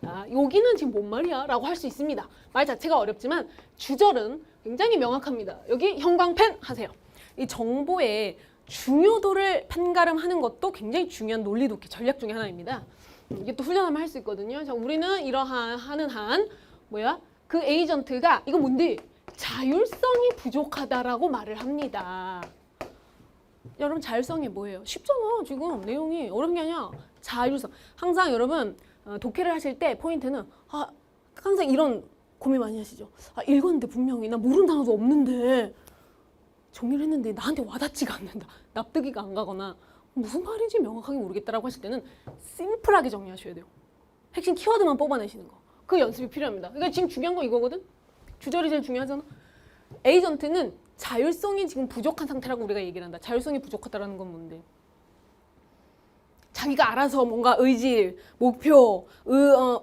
여기는 지금 뭔 말이야? 라고 할 수 있습니다. 말 자체가 어렵지만 주절은 굉장히 명확합니다. 여기 형광펜 하세요. 이 정보의 중요도를 판가름하는 것도 굉장히 중요한 논리 독해 전략 중에 하나입니다. 이게 또 훈련하면 할 수 있거든요. 자, 우리는 이러한 그 에이전트가 이거 뭔데? 자율성이 부족하다라고 말을 합니다. 여러분 자율성이 뭐예요? 쉽잖아. 지금 내용이 어려운 게 아니야. 자율성. 항상 여러분 독해를 하실 때 포인트는 항상 이런 고민 많이 하시죠. 읽었는데 분명히 나 모르는 단어도 없는데 정리를 했는데 나한테 와닿지가 않는다. 납득이가 안 가거나 무슨 말인지 명확하게 모르겠다라고 하실 때는 심플하게 정리하셔야 돼요. 핵심 키워드만 뽑아내시는 거. 그 연습이 필요합니다. 그러니까 지금 중요한 건 이거거든. 주절이 제일 중요하잖아. 에이전트는 자율성이 지금 부족한 상태라고 우리가 얘기를 한다. 자율성이 부족하다라는 건 뭔데? 자기가 알아서 뭔가 의지, 목표,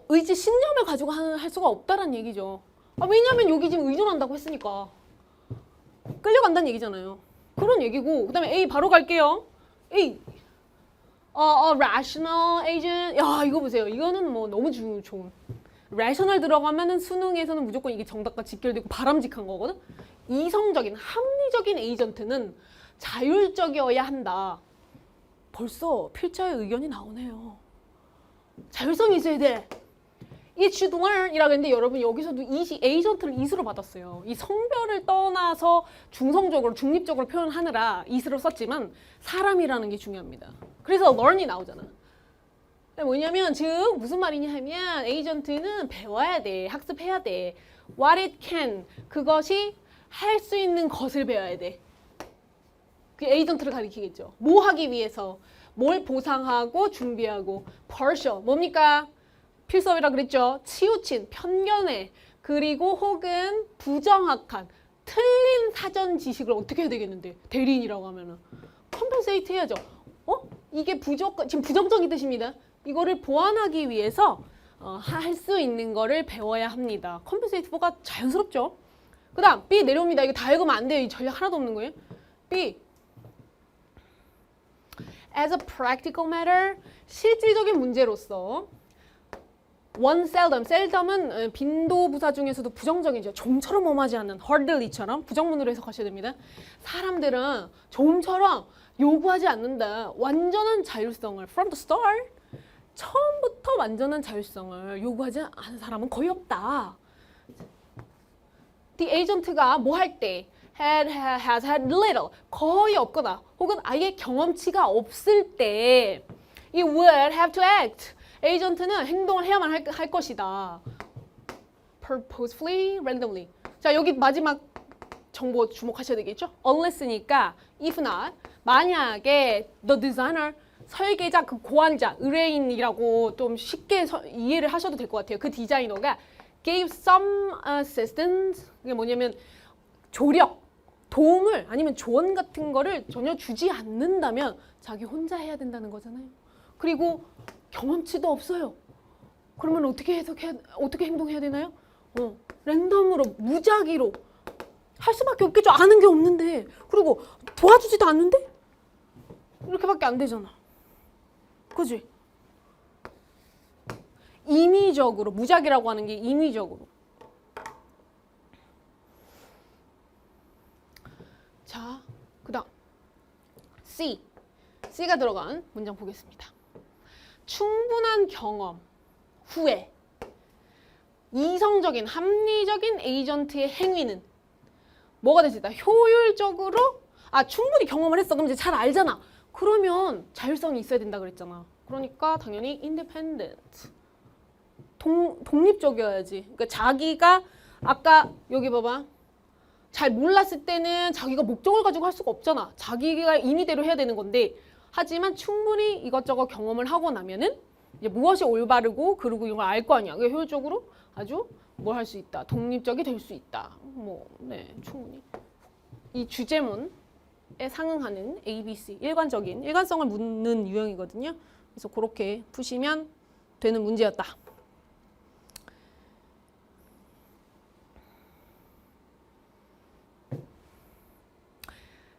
의지, 신념을 가지고 할 수가 없다는 얘기죠. 왜냐면 여기 지금 의존한다고 했으니까. 끌려간다는 얘기잖아요. 그런 얘기고, 그 다음에 A 바로 갈게요. A. rational agent. 야, 이거 보세요. 이거는 뭐 너무 좋은. rational 들어가면은 수능에서는 무조건 이게 정답과 직결되고 바람직한 거거든. 이성적인, 합리적인 에이전트는 자율적이어야 한다. 벌써 필자의 의견이 나오네요. 자율성이 있어야 돼. 이 주동을이라고 했는데 여러분 여기서도 에이전트를 이수로 받았어요. 이 성별을 떠나서 중성적으로 중립적으로 표현하느라 이수로 썼지만 사람이라는 게 중요합니다. 그래서 learn이 나오잖아. 뭐냐면 즉 무슨 말이냐 하면 에이전트는 배워야 돼. 학습해야 돼. What it can. 그것이 할 수 있는 것을 배워야 돼. 그 에이전트를 가리키겠죠. 뭐 하기 위해서 뭘 보상하고 준비하고 partial 뭡니까? 필서이라 그랬죠. 치우친 편견에 그리고 혹은 부정확한 틀린 사전 지식을 어떻게 해야 되겠는데 대리인이라고 하면은 컴pense이트 해야죠. 이게 지금 부정적인 뜻입니다. 이거를 보완하기 위해서 할 수 있는 거를 배워야 합니다. 컴pensatefor가 자연스럽죠. 그 다음 B 내려옵니다. 이거 다 읽으면 안 돼요. 이 전략 하나도 없는 거예요. B As a practical matter, 실질적인 문제로서 one seldom은 빈도부사 중에서도 부정적이죠. 좀처럼 엄하지 않는 hardly처럼 부정문으로 해석하셔야 됩니다. 사람들은 좀처럼 요구하지 않는다. 완전한 자율성을 from the start, 처음부터 완전한 자율성을 요구하지 않은 사람은 거의 없다. The agent가 뭐 할 때 has had little, 거의 없거나 혹은 아예 경험치가 없을 때 it would have to act. 에이전트는 행동을 해야만 할 것이다. purposefully, randomly. 자, 여기 마지막 정보 주목하셔야 되겠죠? unless니까 if not, 만약에 the designer, 설계자, 그 고안자, 의뢰인이라고 좀 쉽게 이해를 하셔도 될 것 같아요. 그 디자이너가 gave some assistance, 그게 뭐냐면 조력, 도움을 아니면 조언 같은 거를 전혀 주지 않는다면 자기 혼자 해야 된다는 거잖아요. 그리고 경험치도 없어요. 그러면 어떻게 행동해야 되나요? 랜덤으로, 무작위로 할 수밖에 없겠죠. 아는 게 없는데. 그리고 도와주지도 않는데? 이렇게밖에 안 되잖아. 그지? 임의적으로, 무작위라고 하는 게 임의적으로. 자, 그 다음 C가 들어간 문장 보겠습니다. 충분한 경험 후에 이성적인, 합리적인 에이전트의 행위는 뭐가 될 수 있다? 효율적으로, 충분히 경험을 했어. 그럼 이제 잘 알잖아. 그러면 자율성이 있어야 된다 그랬잖아. 그러니까 당연히 independent. 독립적이어야지. 그러니까 자기가 아까 여기 봐봐. 잘 몰랐을 때는 자기가 목적을 가지고 할 수가 없잖아. 자기가 임의대로 해야 되는 건데, 하지만 충분히 이것저것 경험을 하고 나면은 이제 무엇이 올바르고 그리고 이걸 알 거 아니야. 그게 효율적으로 아주 뭘 할 수 있다. 독립적이 될 수 있다. 네, 충분히. 이 주제문에 상응하는 ABC, 일관성을 묻는 유형이거든요. 그래서 그렇게 푸시면 되는 문제였다.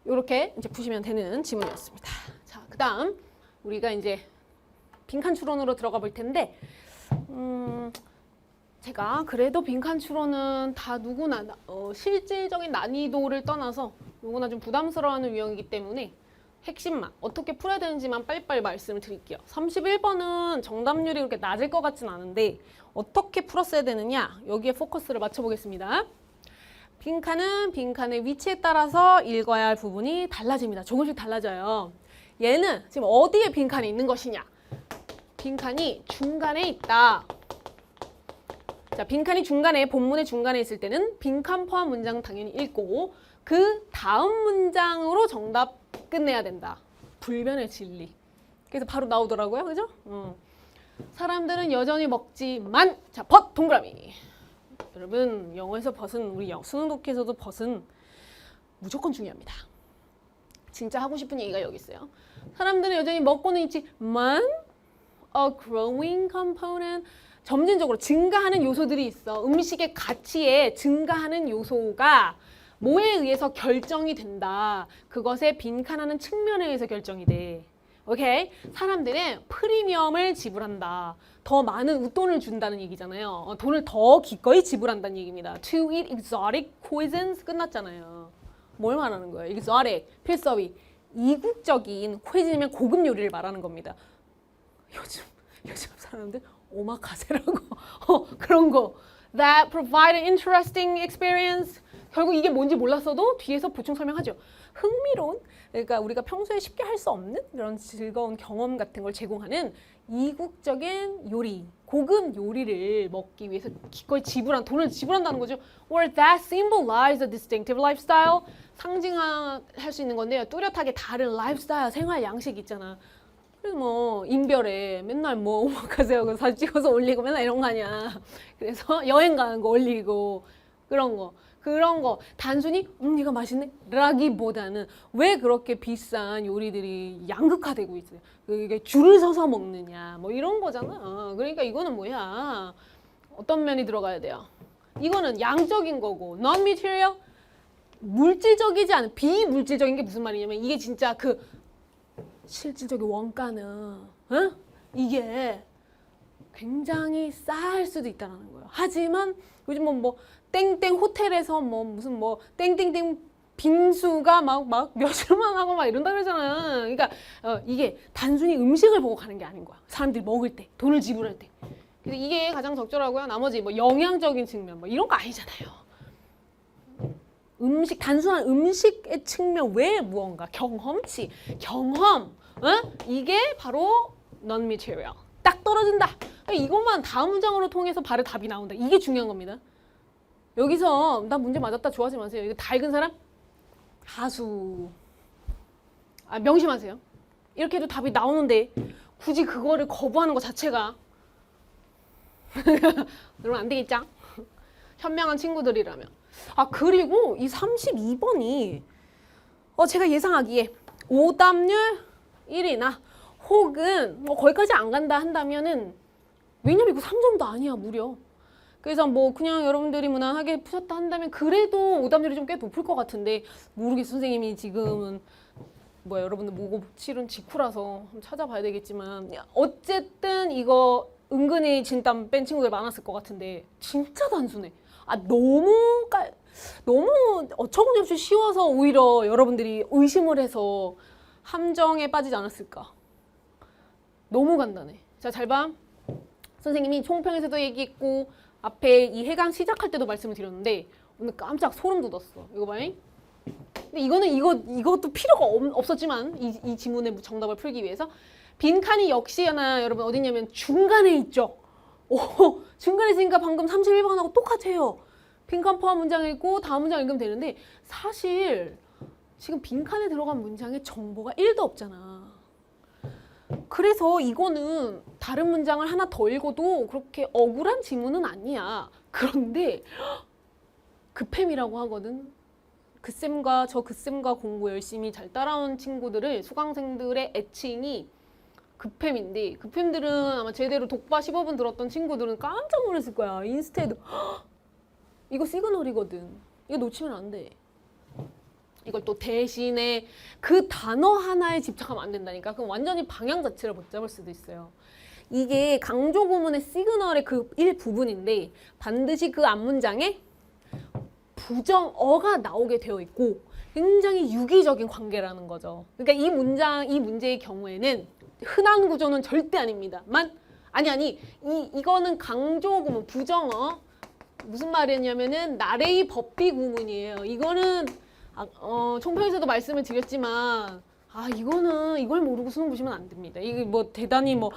이렇게 이제 푸시면 되는 지문이었습니다. 자, 그 다음 우리가 이제 빈칸 추론으로 들어가 볼 텐데, 제가 그래도 빈칸 추론은 다 누구나 실질적인 난이도를 떠나서 누구나 좀 부담스러워하는 유형이기 때문에 핵심만 어떻게 풀어야 되는지만 빨리빨리 말씀을 드릴게요. 31번은 정답률이 그렇게 낮을 것 같진 않은데 어떻게 풀었어야 되느냐, 여기에 포커스를 맞춰보겠습니다. 빈칸은 빈칸의 위치에 따라서 읽어야 할 부분이 달라집니다. 조금씩 달라져요. 얘는 지금 어디에 빈칸이 있는 것이냐? 빈칸이 중간에 있다. 자, 빈칸이 중간에, 본문의 중간에 있을 때는 빈칸 포함 문장 당연히 읽고 그 다음 문장으로 정답 끝내야 된다. 불변의 진리. 그래서 바로 나오더라고요. 그죠? 사람들은 여전히 먹지만, 자, 벗 동그라미. 여러분, 영어에서 벗은, 우리 수능 독해에서도 벗은 무조건 중요합니다. 진짜 하고 싶은 얘기가 여기 있어요. 사람들은 여전히 먹고는 있지만 a growing component, 점진적으로 증가하는 요소들이 있어. 음식의 가치에 증가하는 요소가 뭐에 의해서 결정이 된다. 그것의 빈칸하는 측면에 의해서 결정이 돼. 오케이? 사람들은 프리미엄을 지불한다. 더 많은 웃돈을 준다는 얘기잖아요. 돈을 더 기꺼이 지불한다는 얘기입니다. To eat exotic cuisines 끝났잖아요. 뭘 말하는 거예요? exotic, 필서비. 이국적인, cuisine이면 고급 요리를 말하는 겁니다. 요즘 사람들 오마카세라고 그런 거. That provide an interesting experience. 결국 이게 뭔지 몰랐어도 뒤에서 보충 설명하죠. 흥미로운, 그러니까 우리가 평소에 쉽게 할 수 없는 그런 즐거운 경험 같은 걸 제공하는 이국적인 요리, 고급 요리를 먹기 위해서 기꺼이 돈을 지불한다는 거죠. Or that symbolize a distinctive lifestyle. 상징할 수 있는 건데요. 뚜렷하게 다른 라이프스타일, 생활 양식 있잖아. 그래서 뭐 인별에 맨날 뭐 오마카세하고 사진 찍어서 올리고 맨날 이런 거 아니야. 그래서 여행 가는 거 올리고 그런 거. 그런 거 단순히 이거 맛있네 라기보다는 왜 그렇게 비싼 요리들이 양극화되고 있어요. 이게 줄을 서서 먹느냐 뭐 이런 거잖아. 그러니까 이거는 뭐야? 어떤 면이 들어가야 돼요? 이거는 양적인 거고 non-material 물질적이지 않은 비물질적인 게 무슨 말이냐면 이게 진짜 그 실질적인 원가는 이게 굉장히 쌀 수도 있다는 거예요. 하지만 요즘 뭐 땡땡 호텔에서 뭐 무슨 뭐 땡땡땡 빙수가 막 몇십만 하고 막 이런다 그러잖아요. 그러니까 이게 단순히 음식을 보고 가는 게 아닌 거야. 사람들이 먹을 때, 돈을 지불할 때. 그래서 이게 가장 적절하고요. 나머지 뭐 영양적인 측면 뭐 이런 거 아니잖아요. 음식, 단순한 음식의 측면 외에 무언가, 경험치, 경험, 이게 바로 non-material. 딱 떨어진다. 이것만 다음 문장으로 통해서 바로 답이 나온다. 이게 중요한 겁니다. 여기서 나 문제 맞았다 좋아하지 마세요. 이거 다 읽은 사람? 하수. 명심하세요. 이렇게 해도 답이 나오는데 굳이 그거를 거부하는 것 자체가 여러분 안 되겠죠? 현명한 친구들이라면. 그리고 이 32번이 제가 예상하기에 오답률 1이나 혹은 뭐 거기까지 안 간다 한다면은 왜냐면 이거 3점도 아니야 무려. 그래서 뭐 그냥 여러분들이 무난하게 푸셨다 한다면 그래도 오답률이 좀 꽤 높을 것 같은데 모르겠어. 선생님이 지금은 뭐야 여러분들 모고 치른 직후라서 한번 찾아봐야 되겠지만 어쨌든 이거 은근히 진땀 뺀 친구들 많았을 것 같은데 진짜 단순해. 너무 어처구니없이 쉬워서 오히려 여러분들이 의심을 해서 함정에 빠지지 않았을까. 너무 간단해. 자, 잘 봐. 선생님이 총평에서도 얘기했고 앞에 이 해강 시작할 때도 말씀을 드렸는데 오늘 깜짝 소름 돋았어. 이거 봐잉. 근데 이거는 이것도 필요가 없었지만 이 지문의 정답을 풀기 위해서 빈칸이 역시나 여러분 어디냐면 중간에 있죠. 중간에 있으니까 방금 31번하고 똑같아요. 빈칸 포함 문장 읽고 다음 문장 읽으면 되는데 사실 지금 빈칸에 들어간 문장에 정보가 1도 없잖아. 그래서 이거는 다른 문장을 하나 더 읽어도 그렇게 억울한 지문은 아니야. 그런데 급햄이라고 하거든. 그 쌤과 공부 열심히 잘 따라온 친구들을 수강생들의 애칭이 급햄인데 급햄들은 아마 제대로 독바 15분 들었던 친구들은 깜짝 놀랐을 거야. 인스테드 이거 시그널이거든. 이거 놓치면 안 돼. 이걸 또 대신에 그 단어 하나에 집착하면 안 된다니까. 그럼 완전히 방향 자체를 못 잡을 수도 있어요. 이게 강조 구문의 시그널의 그 일부분인데 반드시 그 앞문장에 부정어가 나오게 되어 있고 굉장히 유기적인 관계라는 거죠. 그러니까 이 문제의 경우에는 흔한 구조는 절대 아닙니다. 이거는 강조 구문, 부정어. 무슨 말이냐면은 나레이 법비 구문이에요. 이거는 총평에서도 말씀을 드렸지만 이걸 모르고 수능 보시면 안 됩니다. 이게 뭐 대단히 뭐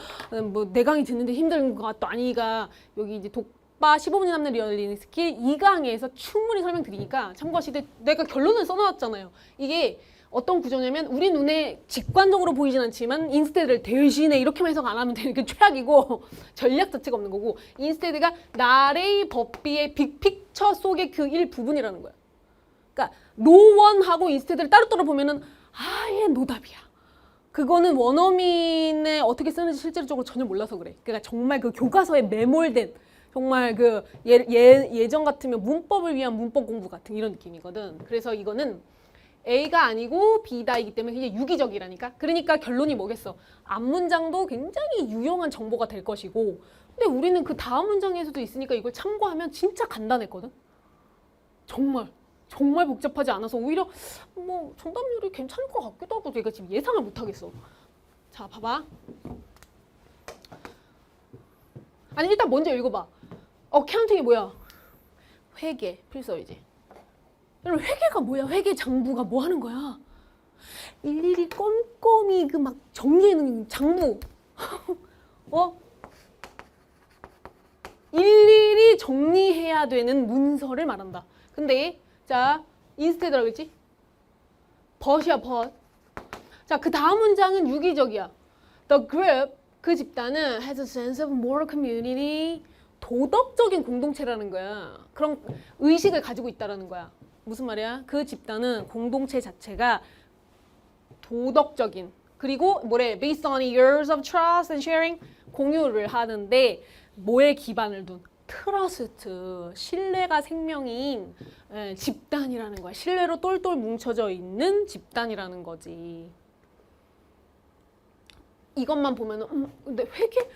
내 강의 듣는데 힘든 것도 아니가 여기 이제 독바 15분이 남는 리얼리닝 스킬 2강에서 충분히 설명드리니까 참고하시되 내가 결론을 써놨잖아요. 이게 어떤 구조냐면 우리 눈에 직관적으로 보이진 않지만 인스테드를 대신에 이렇게만 해석 안 하면 되는 게 최악이고 전략 자체가 없는 거고 인스테드가 나레이 법비의 빅픽처 속의 그 일부분이라는 거야. 그러니까 노원하고 인스테드를 따로따로 보면은 아예 노답이야. 그거는 원어민에 어떻게 쓰는지 실질적으로 전혀 몰라서 그래. 그러니까 정말 그 교과서에 매몰된 정말 그 예전 같으면 문법을 위한 문법 공부 같은 이런 느낌이거든. 그래서 이거는 A가 아니고 B다이기 때문에 그냥 유기적이라니까. 그러니까 결론이 뭐겠어? 앞 문장도 굉장히 유용한 정보가 될 것이고 근데 우리는 그 다음 문장에서도 있으니까 이걸 참고하면 진짜 간단했거든. 정말 복잡하지 않아서 오히려 뭐 정답률이 괜찮을 것 같기도 하고 내가 지금 예상을 못하겠어. 자, 봐봐. 일단 먼저 읽어봐. 카운팅이 뭐야? 회계, 필서이지. 여러분 회계가 뭐야? 회계 장부가 뭐 하는 거야? 일일이 꼼꼼히 그 막 정리해놓은 장부. 일일이 정리해야 되는 문서를 말한다. 근데 자 인스테드라고 했지? but이야 but. 자, 그 다음 문장은 유기적이야. The group, 그 집단은 has a sense of moral community, 도덕적인 공동체라는 거야. 그런 의식을 가지고 있다라는 거야. 무슨 말이야? 그 집단은 공동체 자체가 도덕적인 그리고 뭐래? Based on years of trust and sharing 공유를 하는데 뭐에 기반을 둔? 트러스트, 신뢰가 생명인 집단이라는 거야. 신뢰로 똘똘 뭉쳐져 있는 집단이라는 거지. 이것만 보면은 근데 회계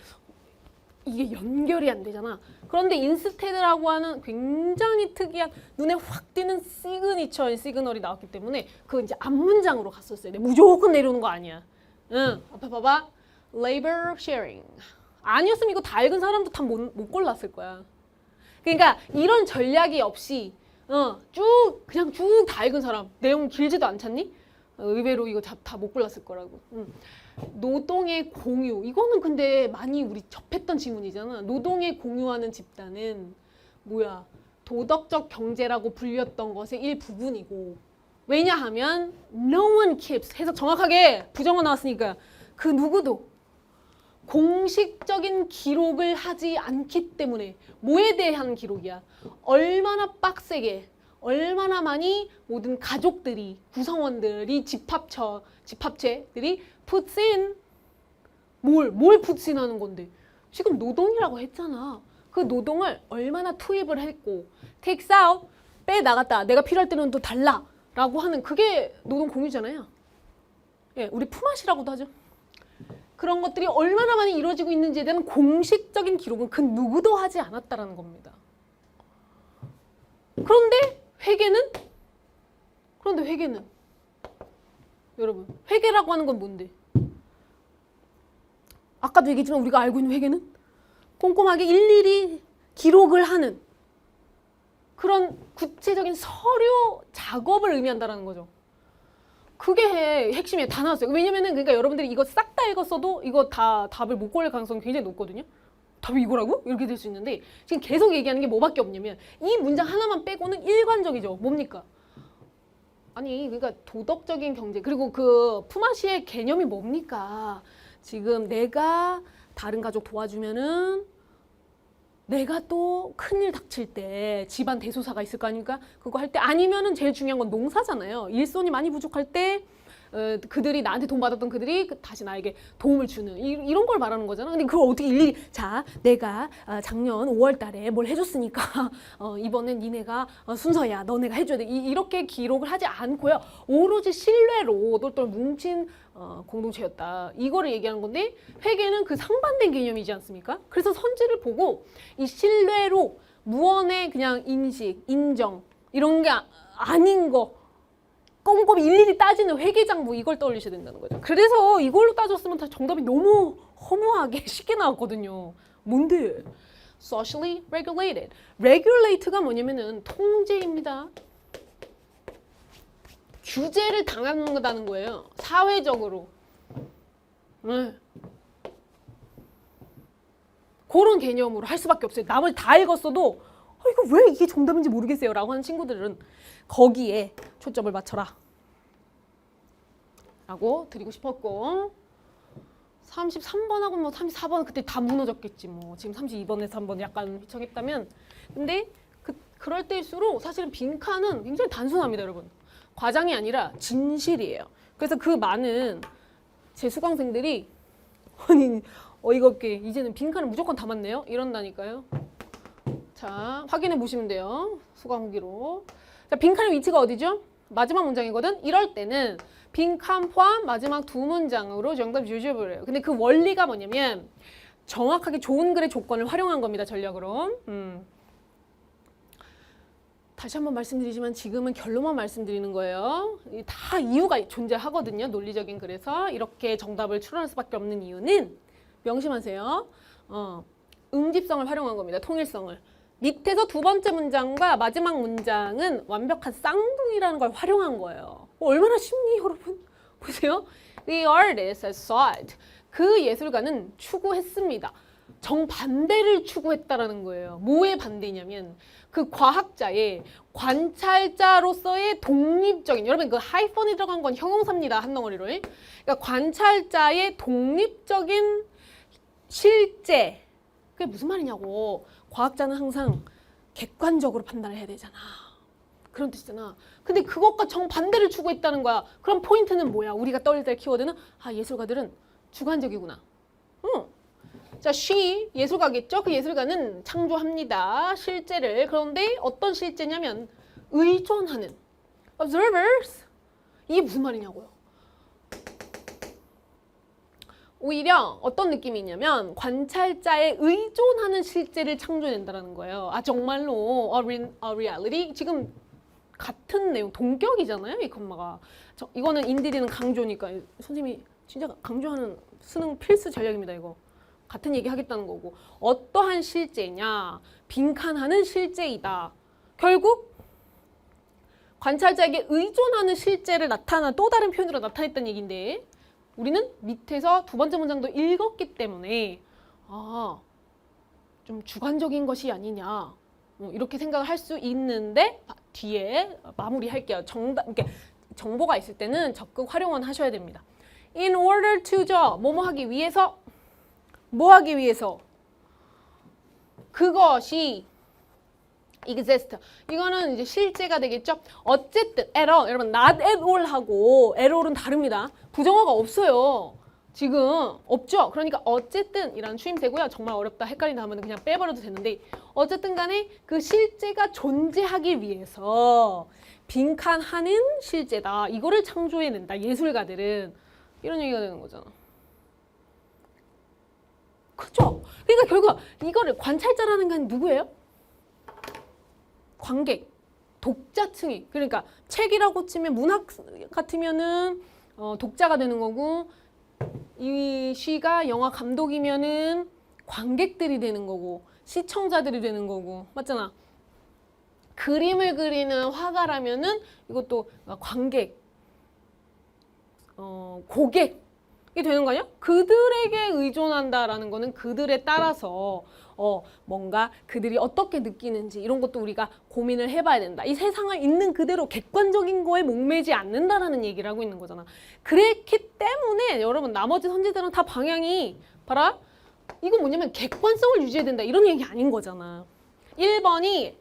이게 연결이 안 되잖아. 그런데 인스테드라고 하는 굉장히 특이한 눈에 확 띄는 시그니처인 시그널이 나왔기 때문에 그 이제 앞문장으로 갔었어요. 무조건 내려오는 거 아니야. 응, 앞에 봐봐. Labor sharing. 아니었으면 이거 다 읽은 사람도 다 못 골랐을 거야. 그러니까 이런 전략이 없이 그냥 쭉 다 읽은 사람 내용 길지도 않잖니? 의외로 이거 다 못 골랐을 거라고. 노동의 공유. 이거는 근데 많이 우리 접했던 지문이잖아. 노동의 공유하는 집단은 뭐야? 도덕적 경제라고 불렸던 것의 일부분이고 왜냐하면 no one keeps 해석 정확하게 부정어 나왔으니까 그 누구도 공식적인 기록을 하지 않기 때문에 뭐에 대한 기록이야? 얼마나 빡세게 얼마나 많이 모든 가족들이 구성원들이 집합체들이 puts in 뭘 puts in 하는 건데 지금 노동이라고 했잖아. 그 노동을 얼마나 투입을 했고 takes out 빼나갔다 내가 필요할 때는 또 달라 라고 하는 그게 노동 공유잖아요. 예, 우리 품앗이라고도 하죠. 그런 것들이 얼마나 많이 이루어지고 있는지에 대한 공식적인 기록은 그 누구도 하지 않았다라는 겁니다. 그런데 회계는 여러분 회계라고 하는 건 뭔데? 아까도 얘기했지만 우리가 알고 있는 회계는 꼼꼼하게 일일이 기록을 하는 그런 구체적인 서류 작업을 의미한다는 거죠. 그게 핵심이에요. 다 나왔어요. 왜냐면은 그러니까 여러분들이 이거 싹 다 읽었어도 이거 다 답을 못 고를 가능성이 굉장히 높거든요. 답이 이거라고? 이렇게 될 수 있는데 지금 계속 얘기하는 게 뭐밖에 없냐면 이 문장 하나만 빼고는 일관적이죠. 뭡니까? 아니 그러니까 도덕적인 경제 그리고 그 품앗이의 개념이 뭡니까? 지금 내가 다른 가족 도와주면은 내가 또 큰일 닥칠 때 집안 대소사가 있을 거 아닙니까? 그거 할 때 아니면은 제일 중요한 건 농사잖아요. 일손이 많이 부족할 때 그들이 나한테 돈 받았던 그들이 다시 나에게 도움을 주는 이런 걸 말하는 거잖아. 근데 그걸 어떻게 일일이 자 내가 작년 5월 달에 뭘 해줬으니까 이번엔 니네가 순서야 너네가 해줘야 돼 이렇게 기록을 하지 않고요. 오로지 신뢰로 똘똘 뭉친 공동체였다. 이거를 얘기하는 건데 회계는 그 상반된 개념이지 않습니까? 그래서 선지를 보고 이 신뢰로 무언의 그냥 인식, 인정 이런 게 아닌 거 꼼꼼히 일일이 따지는 회계장부 이걸 떠올리셔야 된다는 거죠. 그래서 이걸로 따졌으면 다 정답이 너무 허무하게 쉽게 나왔거든요. 뭔데? Socially regulated. regulate가 뭐냐면은 통제입니다. 규제를 당한다는 거예요. 사회적으로. 네. 그런 개념으로 할 수밖에 없어요. 남을 다 읽었어도 이거 왜 이게 정답인지 모르겠어요 라고 하는 친구들은 거기에 초점을 맞춰라 라고 드리고 싶었고 33번하고 뭐 34번은 그때 다 무너졌겠지 뭐 지금 32번에서 한번 약간 휘청했다면 근데 그럴 때일수록 사실은 빈칸은 굉장히 단순합니다 여러분. 과장이 아니라 진실이에요. 그래서 그 많은 제 수강생들이 아니 어이가 없게 이제는 빈칸을 무조건 담았네요 이런다니까요. 자 확인해 보시면 돼요. 수강 후기로. 자 빈칸의 위치가 어디죠? 마지막 문장이거든. 이럴 때는 빈칸 포함 마지막 두 문장으로 정답 유지해버려요. 해요. 근데 그 원리가 뭐냐면 정확하게 좋은 글의 조건을 활용한 겁니다. 전략으로. 다시 한번 말씀드리지만 지금은 결론만 말씀드리는 거예요. 다 이유가 존재하거든요. 논리적인 글에서 이렇게 정답을 추론할 수밖에 없는 이유는 명심하세요. 응집성을 활용한 겁니다. 통일성을. 밑에서 두 번째 문장과 마지막 문장은 완벽한 쌍둥이라는 걸 활용한 거예요. 얼마나 쉽니 여러분? 보세요. The artist has sought. 그 예술가는 추구했습니다. 정반대를 추구했다라는 거예요. 뭐의 반대냐면 그 과학자의 관찰자로서의 독립적인 여러분 그 하이펀이 들어간 건 형용사입니다. 한 덩어리로. 그러니까 관찰자의 독립적인 실제 그게 무슨 말이냐고. 과학자는 항상 객관적으로 판단을 해야 되잖아. 그런 뜻이잖아. 근데 그것과 정반대를 추구했다는 거야. 그럼 포인트는 뭐야? 우리가 떠올릴 때 키워드는 예술가들은 주관적이구나. 자, she 예술가겠죠? 그 예술가는 창조합니다. 실제를. 그런데 어떤 실제냐면 의존하는 observers. 이게 무슨 말이냐고요. 오히려 어떤 느낌이 있냐면 관찰자에 의존하는 실제를 창조해낸다는 거예요. 정말로 a reality? 지금 같은 내용, 동격이잖아요, 이 컴마가. 이거는 인디디는 강조니까 선생님이 진짜 강조하는 수능 필수 전략입니다, 이거. 같은 얘기 하겠다는 거고. 어떠한 실제냐? 빈칸하는 실제이다. 결국 관찰자에게 의존하는 실제를 또 다른 표현으로 나타냈다는 얘기인데 우리는 밑에서 두 번째 문장도 읽었기 때문에 좀 주관적인 것이 아니냐 이렇게 생각을 할 수 있는데 뒤에 마무리할게요. 이렇게 정보가 있을 때는 적극 활용은 하셔야 됩니다. In order to 뭐뭐 하기 위해서 뭐 하기 위해서 그것이 exist. 이거는 이제 실제가 되겠죠. 어쨌든 at all. 여러분 not at all 하고 at all은 다릅니다. 부정어가 없어요. 지금 없죠. 그러니까 어쨌든 이란 추임새고요. 정말 어렵다 헷갈린다 하면 그냥 빼버려도 되는데 어쨌든 간에 그 실제가 존재하기 위해서 빈칸하는 실제다. 이거를 창조해낸다. 예술가들은. 이런 얘기가 되는 거잖아. 그죠? 그러니까 결국 이거를 관찰자라는 건 누구예요? 관객, 독자층이. 그러니까 책이라고 치면 문학 같으면은 독자가 되는 거고 이 시가 영화 감독이면은 관객들이 되는 거고 시청자들이 되는 거고 맞잖아. 그림을 그리는 화가라면은 이것도 관객, 고객이 되는 거 아니야? 그들에게 의존한다라는 거는 그들에 따라서 뭔가 그들이 어떻게 느끼는지 이런 것도 우리가 고민을 해봐야 된다. 이 세상을 있는 그대로 객관적인 거에 목매지 않는다라는 얘기를 하고 있는 거잖아. 그랬기 때문에 여러분 나머지 선지들은 다 방향이 봐라. 이건 뭐냐면 객관성을 유지해야 된다. 이런 얘기 아닌 거잖아. 1번이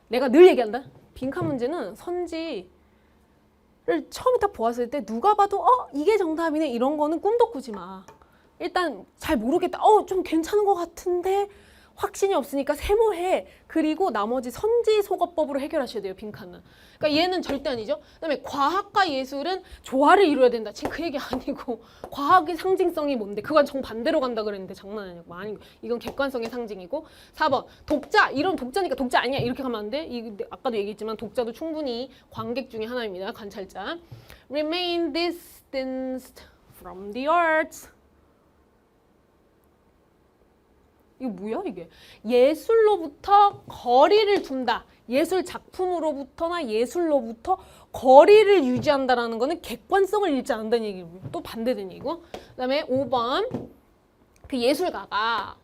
내가 늘 얘기한다. 빈칸 문제는 선지를 처음에 딱 보았을 때 누가 봐도 이게 정답이네 이런 거는 꿈도 꾸지 마. 일단 잘 모르겠다. 좀 괜찮은 것 같은데 확신이 없으니까 세모해. 그리고 나머지 선지소거법으로 해결하셔야 돼요. 빈칸은. 그러니까 얘는 절대 아니죠. 그다음에 과학과 예술은 조화를 이루어야 된다. 지금 그 얘기 아니고 과학의 상징성이 뭔데? 그건 정반대로 간다 그랬는데 장난 아니고 아니고 이건 객관성의 상징이고 4번 독자. 이런 독자니까 독자 아니야. 이렇게 가면 안 돼. 아까도 얘기했지만 독자도 충분히 관객 중에 하나입니다. 관찰자. Remain distanced from the arts. 이거 뭐야 이게? 예술로부터 거리를 둔다. 예술 작품으로부터나 예술로부터 거리를 유지한다라는 거는 객관성을 잃지 않는다는 얘기고 또 반대된 얘기고. 그다음에 5번 그 예술가가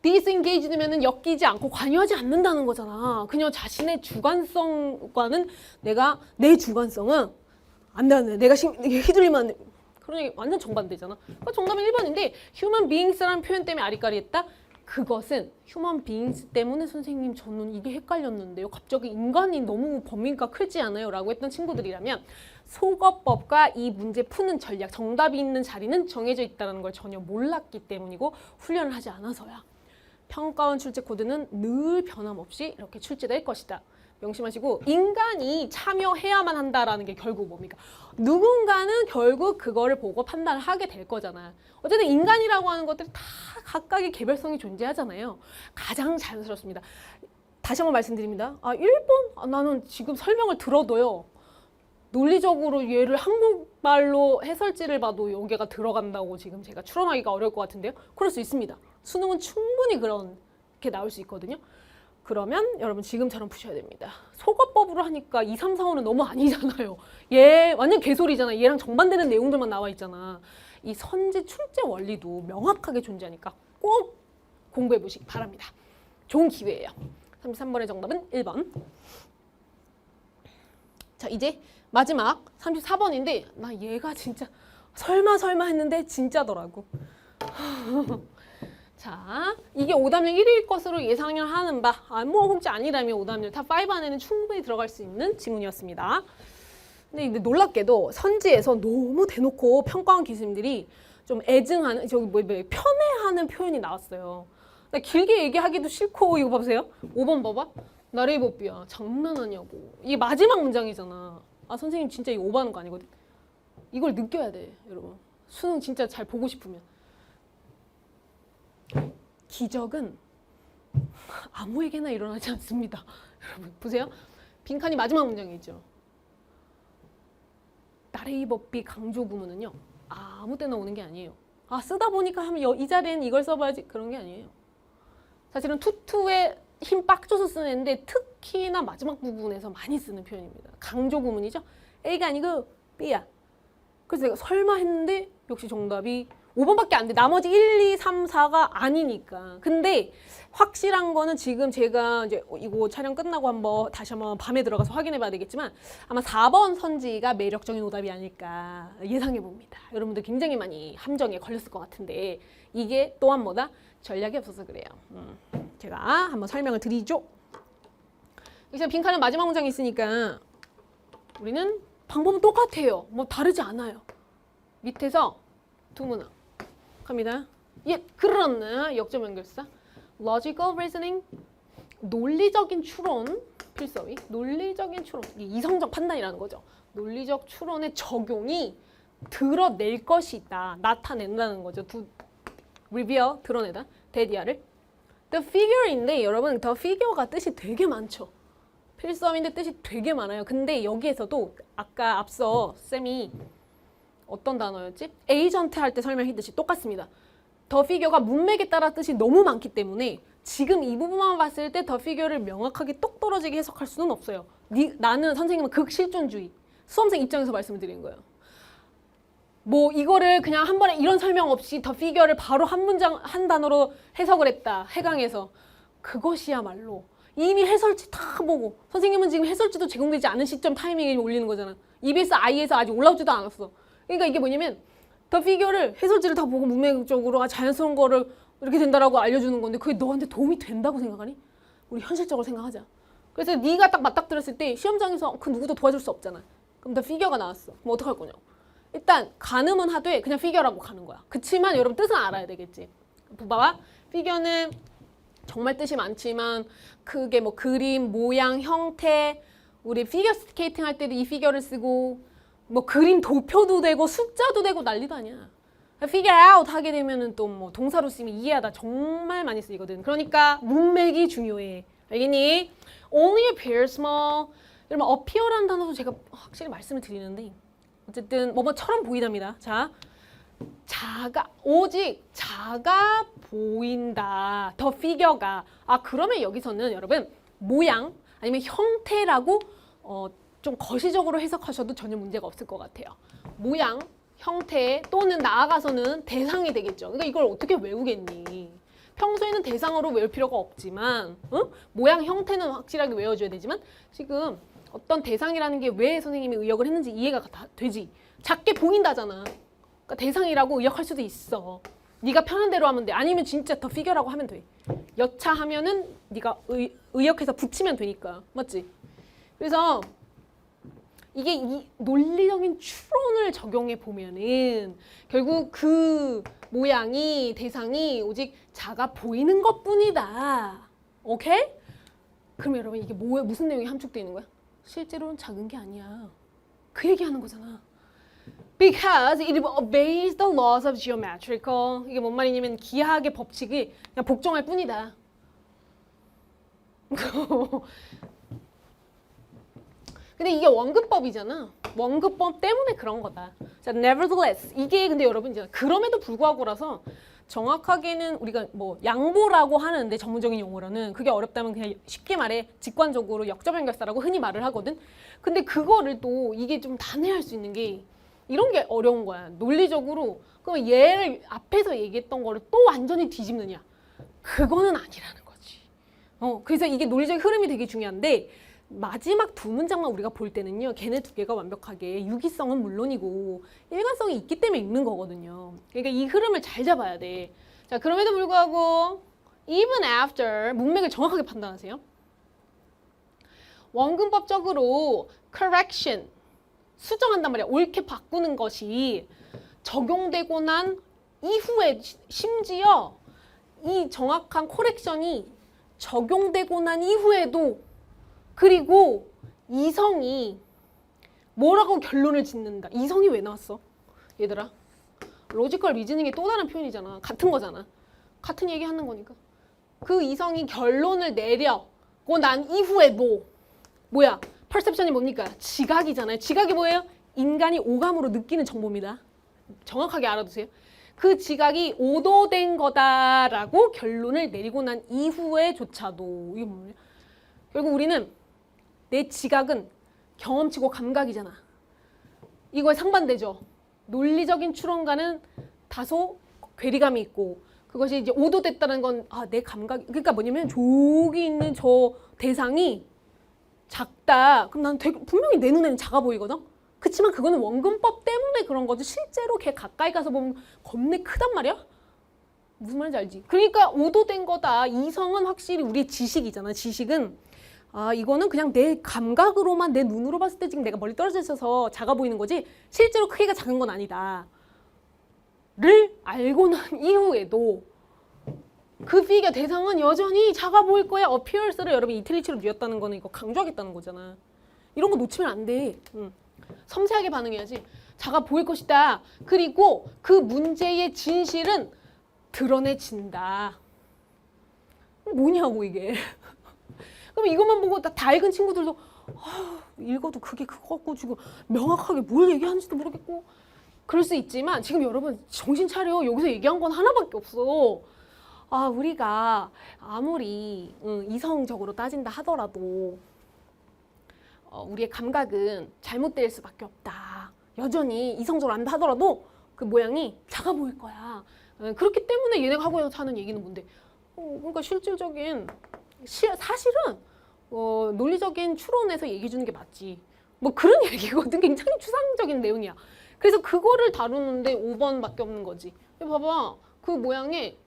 disengaged면은 엮이지 않고 관여하지 않는다는 거잖아. 그냥 자신의 주관성과는 내 주관성은 안 돼. 내가 휘둘리면 안 돼. 그러니 완전 정반대잖아. 그러니까 정답은 1번인데 human beings라는 표현 때문에 아리까리했다. 그것은 human beings 때문에 선생님 저는 이게 헷갈렸는데요. 갑자기 인간이 너무 범위가 크지 않아요? 라고 했던 친구들이라면 소거법과 이 문제 푸는 전략, 정답이 있는 자리는 정해져 있다는 걸 전혀 몰랐기 때문이고 훈련을 하지 않아서야. 평가원 출제 코드는 늘 변함없이 이렇게 출제될 것이다. 명심하시고 인간이 참여해야만 한다라는 게 결국 뭡니까? 누군가는 결국 그거를 보고 판단을 하게 될 거잖아요. 어쨌든 인간이라고 하는 것들이 다 각각의 개별성이 존재하잖아요. 가장 자연스럽습니다. 다시 한번 말씀드립니다. 1번? 나는 지금 설명을 들어도요. 논리적으로 얘를 한국말로 해설지를 봐도 여기가 들어간다고 지금 제가 추론하기가 어려울 것 같은데요. 그럴 수 있습니다. 수능은 충분히 그렇게 나올 수 있거든요. 그러면 여러분 지금처럼 푸셔야 됩니다. 소거법으로 하니까 2, 3, 4, 5는 너무 아니잖아요. 얘 완전 개소리잖아. 얘랑 정반대는 내용들만 나와 있잖아. 이 선지 출제 원리도 명확하게 존재하니까 꼭 공부해 보시기 바랍니다. 좋은 기회예요. 33번의 정답은 1번. 자 이제 마지막 34번인데 나 얘가 진짜 설마 했는데 진짜더라고. 자, 이게 오답률 1위일 것으로 예상을 하는 바, 뭐 혹시 아니라면 오답률 탑5 안에는 충분히 들어갈 수 있는 지문이었습니다. 근데 놀랍게도 선지에서 너무 대놓고 평가원 교수님들이 좀 애증하는, 편애하는 표현이 나왔어요. 나 길게 얘기하기도 싫고, 이거 봐보세요. 5번 봐봐. 나레이 법비야. 장난하냐고. 이게 마지막 문장이잖아. 아, 선생님 진짜 이거 오버하는 거 아니거든. 이걸 느껴야 돼, 여러분. 수능 진짜 잘 보고 싶으면. 기적은 아무에게나 일어나지 않습니다. 여러분 보세요. 빈칸이 마지막 문장이죠. 나레이 법비 강조 구문은요. 아무 때나 오는 게 아니에요. 아 쓰다 보니까 하면 이 자리에는 이걸 써봐야지 그런 게 아니에요. 사실은 투투에 힘 빡 줘서 쓰는 애인데 특히나 마지막 부분에서 많이 쓰는 표현입니다. 강조 구문이죠. A가 아니고 B야. 그래서 내가 설마 했는데 역시 정답이 5번밖에 안 돼. 나머지 1, 2, 3, 4가 아니니까. 근데 확실한 거는 지금 제가 이제 이거 촬영 끝나고 다시 한번 밤에 들어가서 확인해 봐야 되겠지만 아마 4번 선지가 매력적인 오답이 아닐까 예상해 봅니다. 여러분들 굉장히 많이 함정에 걸렸을 것 같은데 이게 또한 뭐다? 전략이 없어서 그래요. 제가 한번 설명을 드리죠. 이제 빈칸은 마지막 문장이 있으니까 우리는 방법은 똑같아요. 뭐 다르지 않아요. 밑에서 두 문항 갑니다. 예, 그렇네. 역점 연결사. Logical reasoning. 논리적인 추론. 필서위. 논리적인 추론. 이게 이성적 판단이라는 거죠. 논리적 추론의 적용이 드러낼 것이다. 나타낸다는 거죠. reveal, 드러내다. 데디아를. The figure인데 여러분 the figure가 뜻이 되게 많죠. 필서위인데 뜻이 되게 많아요. 근데 여기에서도 아까 앞서 쌤이 어떤 단어였지? 에이전트 할 때 설명했듯이 똑같습니다. 더 피규어가 문맥에 따라 뜻이 너무 많기 때문에 지금 이 부분만 봤을 때 더 피규어를 명확하게 똑 떨어지게 해석할 수는 없어요. 나는 선생님은 극실존주의. 수험생 입장에서 말씀을 드리는 거예요. 뭐 이거를 그냥 한 번에 이런 설명 없이 더 피규어를 바로 한 문장 한 단어로 해석을 했다. 해강에서. 그것이야말로 이미 해설지 다 보고 선생님은 지금 해설지도 제공되지 않은 시점 타이밍에 올리는 거잖아. EBS I에서 아직 올라오지도 않았어. 그러니까 이게 뭐냐면 더 피규어를 해설지를 다 보고 문맥적으로 자연스러운 거를 이렇게 된다라고 알려주는 건데 그게 너한테 도움이 된다고 생각하니? 우리 현실적으로 생각하자. 그래서 네가 딱 맞닥뜨렸을 때 시험장에서 그 누구도 도와줄 수 없잖아. 그럼 더 피규어가 나왔어. 그럼 어떡할 거냐고. 일단 가늠은 하되 그냥 피규어라고 가는 거야. 그치만 여러분 뜻은 알아야 되겠지. 봐봐. 피규어는 정말 뜻이 많지만 그게 뭐 그림, 모양, 형태 우리 피겨 스케이팅 할 때도 이 피규어를 쓰고 뭐 그림 도표도 되고 숫자도 되고 난리도 아니야. figure out 하게 되면은 또 뭐 동사로 쓰면 이해하다 정말 많이 쓰이거든. 그러니까 문맥이 중요해. 알겠니? Only appear small. 여러분 appear라는 단어도 제가 확실히 말씀을 드리는데 어쨌든 뭐뭐처럼 보이답니다. 자, 오직 작아 보인다. 더 피규어가. 아 그러면 여기서는 여러분 모양 아니면 형태라고 좀 거시적으로 해석하셔도 전혀 문제가 없을 것 같아요. 모양, 형태 또는 나아가서는 대상이 되겠죠. 그러니까 이걸 어떻게 외우겠니? 평소에는 대상으로 외울 필요가 없지만 모양, 형태는 확실하게 외워줘야 되지만 지금 어떤 대상이라는 게 왜 선생님이 의역을 했는지 이해가 다 되지. 작게 보인다잖아. 그러니까 대상이라고 의역할 수도 있어. 네가 편한 대로 하면 돼. 아니면 진짜 더 피규어라고 하면 돼. 여차하면은 네가 의역해서 붙이면 되니까. 맞지? 그래서 이게 이 논리적인 추론을 적용해 보면은 결국 그 모양이 대상이 오직 작아 보이는 것뿐이다. 오케이? 그럼 여러분 이게 무슨 내용이 함축되어 있는 거야? 실제로는 작은 게 아니야. 그 얘기하는 거잖아. Because it obeys the laws of geometrical. 이게 뭔 말이냐면 기하학의 법칙이 그냥 복종할 뿐이다. 근데 이게 원근법이잖아. 원근법 때문에 그런 거다. 자, nevertheless. 이게 근데 여러분 이제 그럼에도 불구하고라서 정확하게는 우리가 뭐 양보라고 하는데 전문적인 용어로는 그게 어렵다면 그냥 쉽게 말해 직관적으로 역점 연결사라고 흔히 말을 하거든. 근데 그거를 또 이게 좀 단회할 수 있는 게 이런 게 어려운 거야. 논리적으로 그럼 얘를 앞에서 얘기했던 거를 또 완전히 뒤집느냐. 그거는 아니라는 거지. 그래서 이게 논리적 흐름이 되게 중요한데 마지막 두 문장만 우리가 볼 때는요. 걔네 두 개가 완벽하게 유기성은 물론이고 일관성이 있기 때문에 읽는 거거든요. 그러니까 이 흐름을 잘 잡아야 돼. 자, 그럼에도 불구하고 even after 문맥을 정확하게 판단하세요. 원근법적으로 correction 수정한단 말이야. 옳게 바꾸는 것이 적용되고 난 이후에 심지어 이 정확한 코렉션이 적용되고 난 이후에도 그리고 이성이 뭐라고 결론을 짓는다. 이성이 왜 나왔어? 얘들아. 로지컬 리즈닝의 또 다른 표현이잖아. 같은 거잖아. 같은 얘기 하는 거니까. 그 이성이 결론을 내려고 난 이후에도 뭐야? 퍼셉션이 뭡니까? 지각이잖아요. 지각이 뭐예요? 인간이 오감으로 느끼는 정보입니다. 정확하게 알아두세요. 그 지각이 오도된 거다라고 결론을 내리고 난 이후에조차도 이게 뭐냐? 결국 우리는 내 지각은 경험치고 감각이잖아. 이거에 상반되죠. 논리적인 추론과는 다소 괴리감이 있고 그것이 이제 오도됐다는 건 내 감각 그러니까 뭐냐면 저기 있는 저 대상이 작다. 그럼 난 되게 분명히 내 눈에는 작아 보이거든. 그치만 그거는 원근법 때문에 그런 거지. 실제로 걔 가까이 가서 보면 겁내 크단 말이야. 무슨 말인지 알지? 그러니까 오도된 거다. 이성은 확실히 우리의 지식이잖아. 지식은 이거는 그냥 내 감각으로만 내 눈으로 봤을 때 지금 내가 멀리 떨어져 있어서 작아 보이는 거지 실제로 크기가 작은 건 아니다. 를 알고 난 이후에도 그 피겨 대상은 여전히 작아 보일 거야. appearance를 여러분이 이틀리치로 뉘었다는 거는 이거 강조하겠다는 거잖아. 이런 거 놓치면 안 돼. 섬세하게 반응해야지. 작아 보일 것이다. 그리고 그 문제의 진실은 드러내진다. 뭐냐고 이게. 그럼 이것만 보고 다 읽은 친구들도 읽어도 그게 그거 같고 지금 명확하게 뭘 얘기하는지도 모르겠고 그럴 수 있지만 지금 여러분 정신 차려. 여기서 얘기한 건 하나밖에 없어. 우리가 아무리 이성적으로 따진다 하더라도 우리의 감각은 잘못될 수밖에 없다. 여전히 이성적으로 안다 하더라도 그 모양이 작아 보일 거야. 그렇기 때문에 얘네가 하고 하는 얘기는 뭔데? 그러니까 실질적인 사실은 논리적인 추론에서 얘기해 주는 게 맞지. 뭐 그런 얘기거든. 굉장히 추상적인 내용이야. 그래서 그거를 다루는데 5번밖에 없는 거지. 봐봐. 그 모양의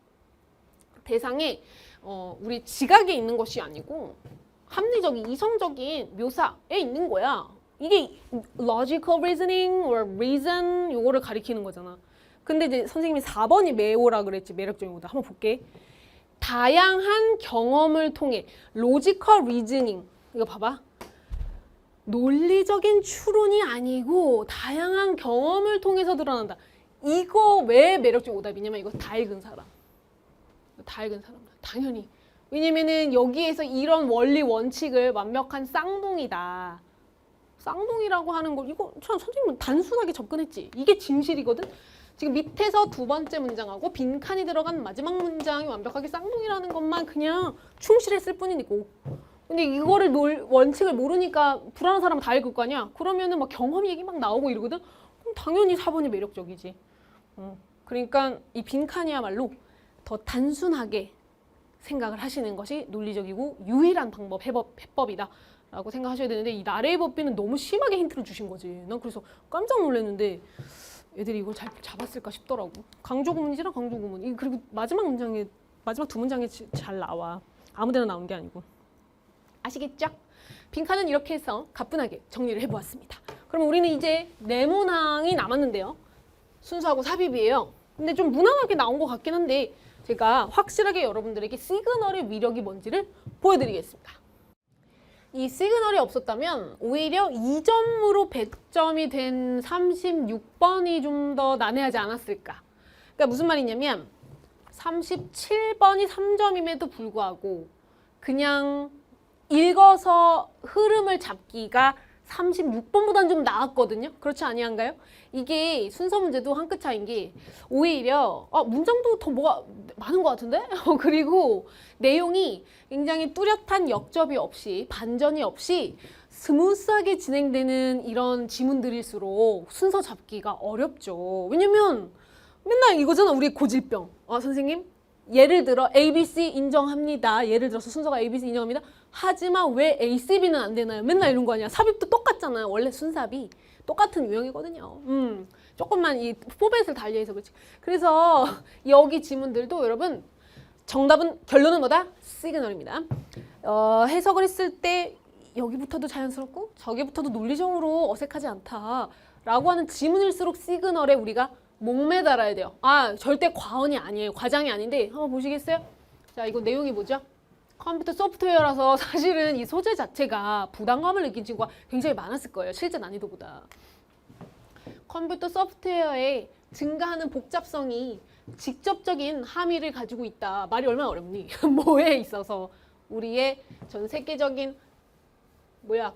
대상에 우리 지각에 있는 것이 아니고 합리적인 이성적인 묘사에 있는 거야. 이게 logical reasoning or reason 요거를 가리키는 거잖아. 근데 이제 선생님이 4번이 매오라 그랬지. 매력적인 거다. 한번 볼게. 다양한 경험을 통해 logical reasoning 이거 봐봐. 논리적인 추론이 아니고 다양한 경험을 통해서 드러난다. 이거 왜 매력적 오답이냐면 이거 다 읽은 사람. 다 읽은 사람. 당연히. 왜냐면은 여기에서 이런 원리 원칙을 완벽한 쌍둥이다. 쌍둥이라고 하는 걸 이거 참 선생님은 단순하게 접근했지. 이게 진실이거든. 지금 밑에서 두 번째 문장하고 빈칸이 들어간 마지막 문장이 완벽하게 쌍둥이라는 것만 그냥 충실했을 뿐이고. 근데 이거를 원칙을 모르니까 불안한 사람은 다 읽을 거 아니야. 그러면은 막 경험 얘기 막 나오고 이러거든. 그럼 당연히 4번이 매력적이지. 그러니까 이 빈칸이야말로 더 단순하게 생각을 하시는 것이 논리적이고 유일한 방법, 해법이다 라고 생각하셔야 되는데 이 나래의 법비는 너무 심하게 힌트를 주신 거지. 난 그래서 깜짝 놀랐는데 애들이 이걸 잘 잡았을까 싶더라고. 강조구문이랑 강조구문. 그리고 마지막 두 문장에 잘 나와. 아무데나 나온 게 아니고. 아시겠죠? 빈칸은 이렇게 해서 가뿐하게 정리를 해보았습니다. 그럼 우리는 이제 네모낭이 남았는데요. 순수하고 삽입이에요. 근데 좀 무난하게 나온 것 같긴 한데 제가 확실하게 여러분들에게 시그널의 위력이 뭔지를 보여드리겠습니다. 이 시그널이 없었다면 오히려 2점으로 100점이 된 36번이 좀 더 난해하지 않았을까. 그러니까 무슨 말이냐면 37번이 3점임에도 불구하고 그냥 읽어서 흐름을 잡기가 36번보다는 좀 나았거든요. 그렇지 아니한가요? 이게 순서 문제도 한 끗 차이인 게 오히려 문장도 더 뭐가 많은 것 같은데? 그리고 내용이 굉장히 뚜렷한 역접이 없이 반전이 없이 스무스하게 진행되는 이런 지문들일수록 순서 잡기가 어렵죠. 왜냐면 맨날 이거잖아. 우리의 고질병. 선생님 예를 들어 ABC 인정합니다. 예를 들어서 순서가 ABC 인정합니다. 하지만 왜 ACB는 안 되나요? 맨날 이런 거 아니야. 삽입도 똑같잖아요. 원래 순삽이 똑같은 유형이거든요. 조금만 이 포맷을 달리해서 그렇지. 그래서 여기 지문들도 여러분 정답은 결론은 뭐다? 시그널입니다. 해석을 했을 때 여기부터도 자연스럽고 저기부터도 논리적으로 어색하지 않다라고 하는 지문일수록 시그널에 우리가 목매달아야 돼요. 아, 절대 과언이 아니에요. 과장이 아닌데 한번 보시겠어요? 자, 이거 내용이 뭐죠? 컴퓨터 소프트웨어라서 사실은 이 소재 자체가 부담감을 느낀 친구가 굉장히 많았을 거예요. 실제 난이도보다. 컴퓨터 소프트웨어에 증가하는 복잡성이 직접적인 함의를 가지고 있다. 말이 얼마나 어렵니? 뭐에 있어서 우리의 전 세계적인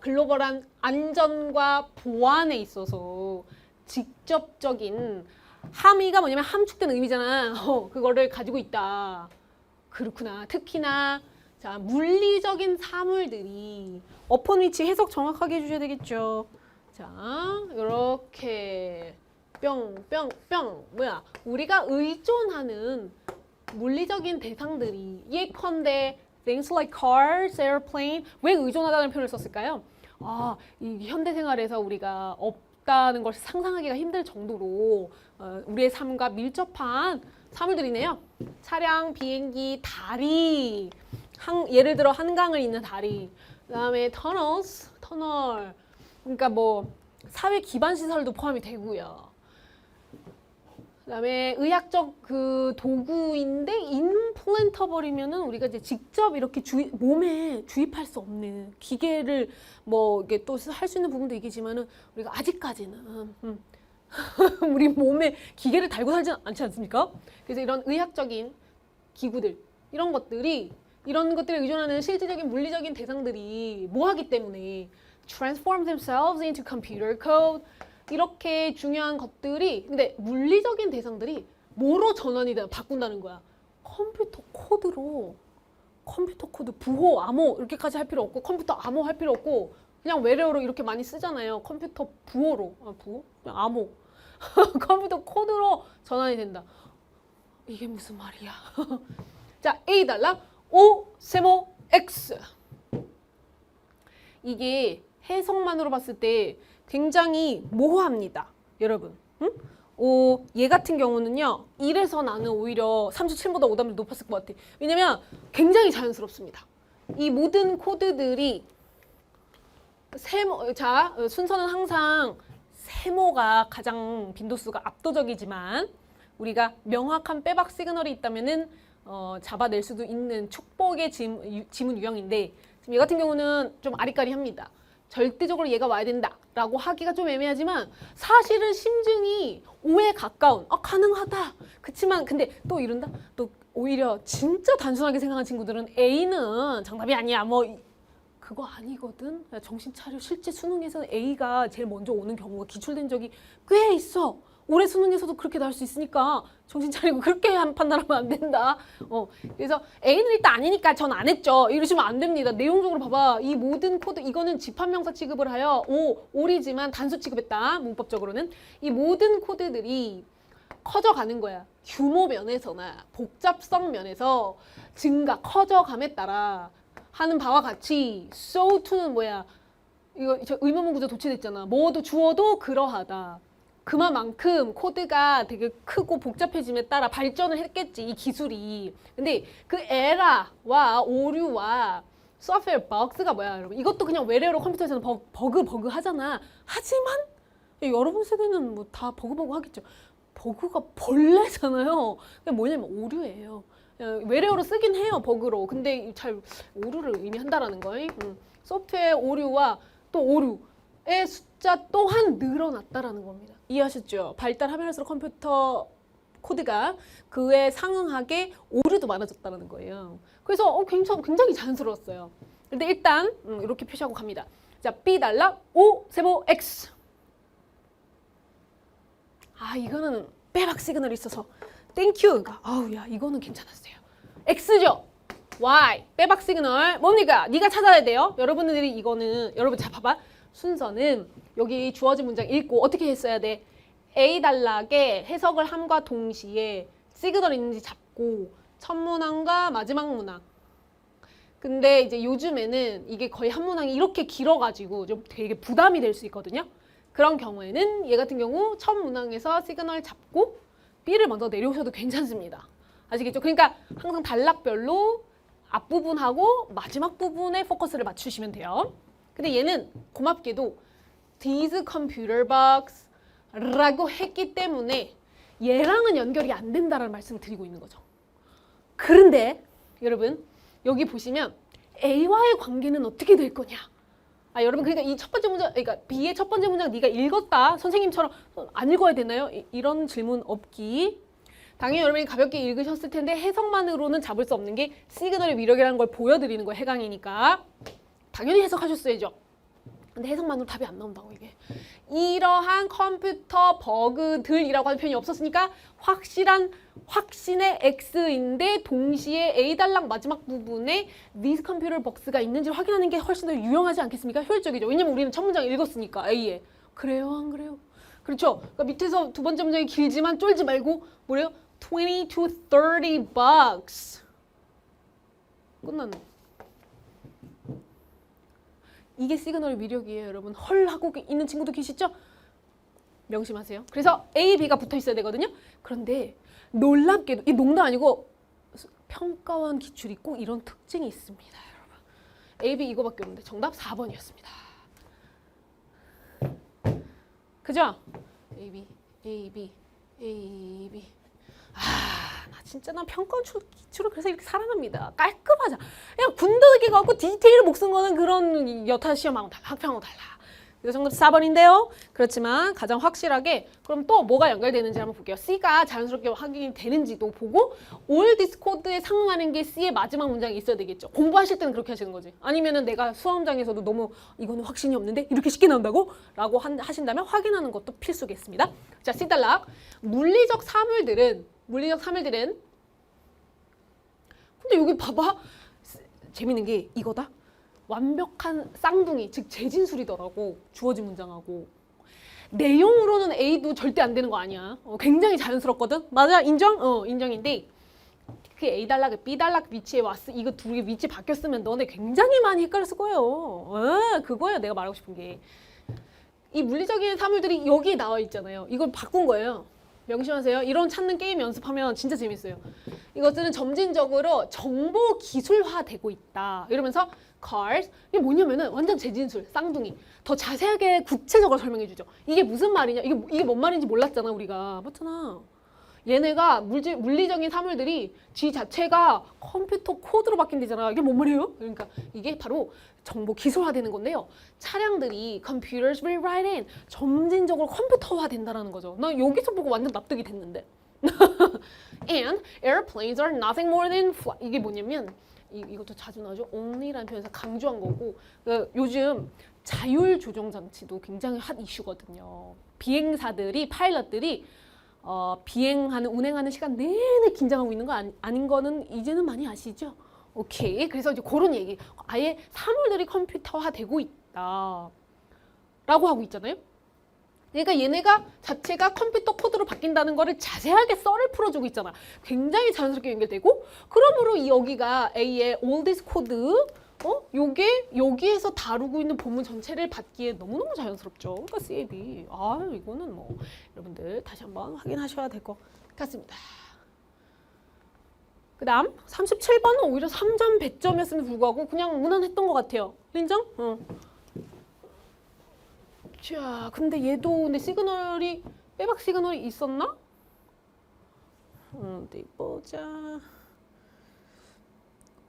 글로벌한 안전과 보안에 있어서 직접적인 함의가 뭐냐면 함축된 의미잖아. 그거를 가지고 있다. 그렇구나. 특히나 자, 물리적인 사물들이 upon which 해석 정확하게 해주셔야 되겠죠. 자, 이렇게 뿅뿅뿅 우리가 의존하는 물리적인 대상들이 예컨대 things like cars, airplane 왜 의존하다는 표현을 썼을까요? 아, 이 현대생활에서 우리가 없다는 것을 상상하기가 힘들 정도로 우리의 삶과 밀접한 사물들이네요. 차량, 비행기, 다리, 예를 들어 한강을 잇는 다리, 그다음에 터널, 그러니까 뭐 사회 기반 시설도 포함이 되고요. 그다음에 의학적 그 도구인데 임플란터블이면은 우리가 이제 직접 이렇게 몸에 주입할 수 없는 기계를 뭐 이게 또 할 수 있는 부분도 있겠지만은 우리가 아직까지는 우리 몸에 기계를 달고 살지 않지 않습니까? 그래서 이런 의학적인 기구들 이런 것들을 의존하는 실질적인 물리적인 대상들이 뭐하기 때문에 transform themselves into computer code 이렇게 중요한 것들이 근데 물리적인 대상들이 뭐로 전환이 바꾼다는 거야. 컴퓨터 코드 부호 암호 이렇게까지 할 필요 없고 컴퓨터 암호 할 필요 없고 그냥 외래어로 이렇게 많이 쓰잖아요. 컴퓨터 부호로 부호? 그냥 암호 컴퓨터 코드로 전환이 된다. 이게 무슨 말이야? 자, A 달러 O 세모 X 이게 해석만으로 봤을 때 굉장히 모호합니다. 여러분. 응? 얘 같은 경우는요. 1에서 나는 오히려 37보다 오답률이 높았을 것 같아. 왜냐면 굉장히 자연스럽습니다. 이 모든 코드들이 순서는 항상 세모가 가장 빈도수가 압도적이지만 우리가 명확한 빼박 시그널이 있다면은 잡아낼 수도 있는 축복의 지문 유형인데 지금 얘 같은 경우는 좀 아리까리합니다. 절대적으로 얘가 와야 된다라고 하기가 좀 애매하지만 사실은 심증이 5에 가까운 가능하다. 그치만 근데 또 이런다. 또 오히려 진짜 단순하게 생각한 친구들은 A는 정답이 아니야. 뭐 그거 아니거든. 정신 차려. 실제 수능에서는 A가 제일 먼저 오는 경우가 기출된 적이 꽤 있어. 올해 수능에서도 그렇게 나올 수 있으니까 정신 차리고 그렇게 판단하면 안 된다. 그래서 A는 일단 아니니까 전 안 했죠. 이러시면 안 됩니다. 내용적으로 봐봐. 이 모든 코드 이거는 집합명사 취급을 하여 올이지만 단수 취급했다. 문법적으로는 이 모든 코드들이 커져가는 거야. 규모 면에서나 복잡성 면에서 커져감에 따라 하는 바와 같이 so to는 뭐야? 이거 의문문 구조 도취됐잖아. 뭐도 주어도 그러하다. 그만큼 코드가 되게 크고 복잡해짐에 따라 발전을 했겠지, 이 기술이. 근데 그 에러와 오류와 소프트웨어 버그가 뭐야, 여러분? 이것도 그냥 외래어로 컴퓨터에서는 버그 하잖아. 하지만 여러분 세대는 뭐 다 버그 하겠죠. 버그가 벌레잖아요. 그게 뭐냐면 오류예요. 외래어로 쓰긴 해요, 버그로. 근데 잘 오류를 의미한다라는 거예요. 소프트웨어 오류와 또 오류의 숫자 또한 늘어났다라는 겁니다. 이해하셨죠? 발달하면 할수록 컴퓨터 코드가 그에 상응하게 오류도 많아졌다는 거예요. 그래서 굉장히 자연스러웠어요. 근데 일단 이렇게 표시하고 갑니다. 자, B 달러 O 세모 X. 이거는 빼박 시그널이 있어서 땡큐. 야, 이거는 괜찮았어요. X죠? Y 빼박 시그널 뭡니까? 네가 찾아야 돼요. 여러분들이 여러분 자 봐봐. 순서는 여기 주어진 문장 읽고 어떻게 했어야 돼? A달락에 해석을 함과 동시에 시그널 있는지 잡고 첫 문항과 마지막 문항 근데 이제 요즘에는 이게 거의 한 문항이 이렇게 길어가지고 좀 되게 부담이 될 수 있거든요. 그런 경우에는 얘 같은 경우 첫 문항에서 시그널 잡고 B를 먼저 내려오셔도 괜찮습니다. 아시겠죠? 그러니까 항상 단락별로 앞부분하고 마지막 부분에 포커스를 맞추시면 돼요. 근데 얘는 고맙게도 These computer box 라고 했기 때문에 얘랑은 연결이 안 된다는 말씀을 드리고 있는 거죠. 그런데 여러분 여기 보시면 A와의 관계는 어떻게 될 거냐? 여러분 그러니까 이 첫 번째 문장, 그러니까 B의 첫 번째 문장 네가 읽었다. 선생님처럼 안 읽어야 되나요? 이런 질문 없기. 당연히 여러분이 가볍게 읽으셨을 텐데 해석만으로는 잡을 수 없는 게 시그널의 위력이라는 걸 보여드리는 거예요. 해강이니까. 당연히 해석하셨어야죠. 근데 해석만으로 답이 안 나온다고 이게. 이러한 컴퓨터 버그들이라고 하는 표현이 없었으니까 확신의 X인데 동시에 A 달락 마지막 부분에 This computer box가 있는지 확인하는 게 훨씬 더 유용하지 않겠습니까? 효율적이죠. 왜냐면 우리는 첫 문장 읽었으니까 A에. 그래요? 안 그래요? 그렇죠? 그러니까 밑에서 두 번째 문장이 길지만 쫄지 말고 뭐래요? 20 to 30 bucks. 끝났네. 이게 시그널의 위력이에요, 여러분. 헐 하고 있는 친구도 계시죠? 명심하세요. 그래서 A, B가 붙어 있어야 되거든요. 그런데 놀랍게도 이 농담 아니고 평가원 기출이 꼭 이런 특징이 있습니다, 여러분. A, B 이거밖에 없는데 정답 4번이었습니다. 그죠? A, B, A, B, A, B. 나 진짜 난 평가원 기출을 그래서 이렇게 사랑합니다. 깔끔하자. 그냥 군더더기 갖고 디테일을 목 쓴 거는 그런 여타 시험하고 달라. 학평하고 달라. 그래서 정답 4번인데요. 그렇지만 가장 확실하게 그럼 또 뭐가 연결되는지 한번 볼게요. C가 자연스럽게 확인이 되는지도 보고 all this code에 상응하는 게 C의 마지막 문장이 있어야 되겠죠. 공부하실 때는 그렇게 하시는 거지. 아니면은 내가 수험장에서도 너무 이거는 확신이 없는데 이렇게 쉽게 나온다고? 라고 하신다면 확인하는 것도 필수겠습니다. 자, C 단락. 물리적 사물들은 근데 여기 봐봐. 재밌는 게 이거다. 완벽한 쌍둥이, 즉 재진술이더라고. 주어진 문장하고. 내용으로는 A도 절대 안 되는 거 아니야. 굉장히 자연스럽거든. 맞아, 인정? 인정인데 그 A 단락에 B 단락 위치에 왔어. 이거 둘이 위치 바뀌었으면 너네 굉장히 많이 헷갈렸을 거예요. 그거예요. 내가 말하고 싶은 게. 이 물리적인 사물들이 여기에 나와 있잖아요. 이걸 바꾼 거예요. 명심하세요. 이런 찾는 게임 연습하면 진짜 재밌어요. 이것들은 점진적으로 정보 기술화되고 있다. 이러면서 cars 이게 뭐냐면은 완전 재진술, 쌍둥이. 더 자세하게 구체적으로 설명해 주죠. 이게 무슨 말이냐? 이게 뭔 말인지 몰랐잖아, 우리가. 맞잖아. 얘네가 물리적인 사물들이 지 자체가 컴퓨터 코드로 바뀐대잖아. 이게 뭔 말이에요? 그러니까 이게 바로 정보 기술화되는 건데요. 차량들이 computers will write in 점진적으로 컴퓨터화 된다는 거죠. 나 여기서 보고 완전 납득이 됐는데. And airplanes are nothing more than flight. 이게 뭐냐면 이것도 자주 나오죠. only라는 표현에서 강조한 거고 요즘 자율 조종 장치도 굉장히 핫 이슈거든요. 비행사들이 파일럿들이 운행하는 시간 내내 긴장하고 있는 거 아닌 거는 이제는 많이 아시죠? 오케이. 그래서 이제 그런 얘기. 아예 사물들이 컴퓨터화 되고 있다. 라고 하고 있잖아요. 그러니까 얘네가 자체가 컴퓨터 코드로 바뀐다는 거를 자세하게 썰을 풀어주고 있잖아. 굉장히 자연스럽게 연결되고 그러므로 여기가 A의 all this code 요게 여기에서 다루고 있는 본문 전체를 받기에 너무너무 자연스럽죠. 그러니까 CAB. 이거는 뭐 여러분들 다시 한번 확인하셔야 될 것 같습니다. 그 다음 37번은 오히려 3점 100점이었음에도 불구하고 그냥 무난했던 것 같아요. 인정? 자, 근데 얘도 시그널이 빼박 시그널이 있었나? 어디 보자.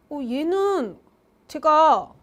얘는 제가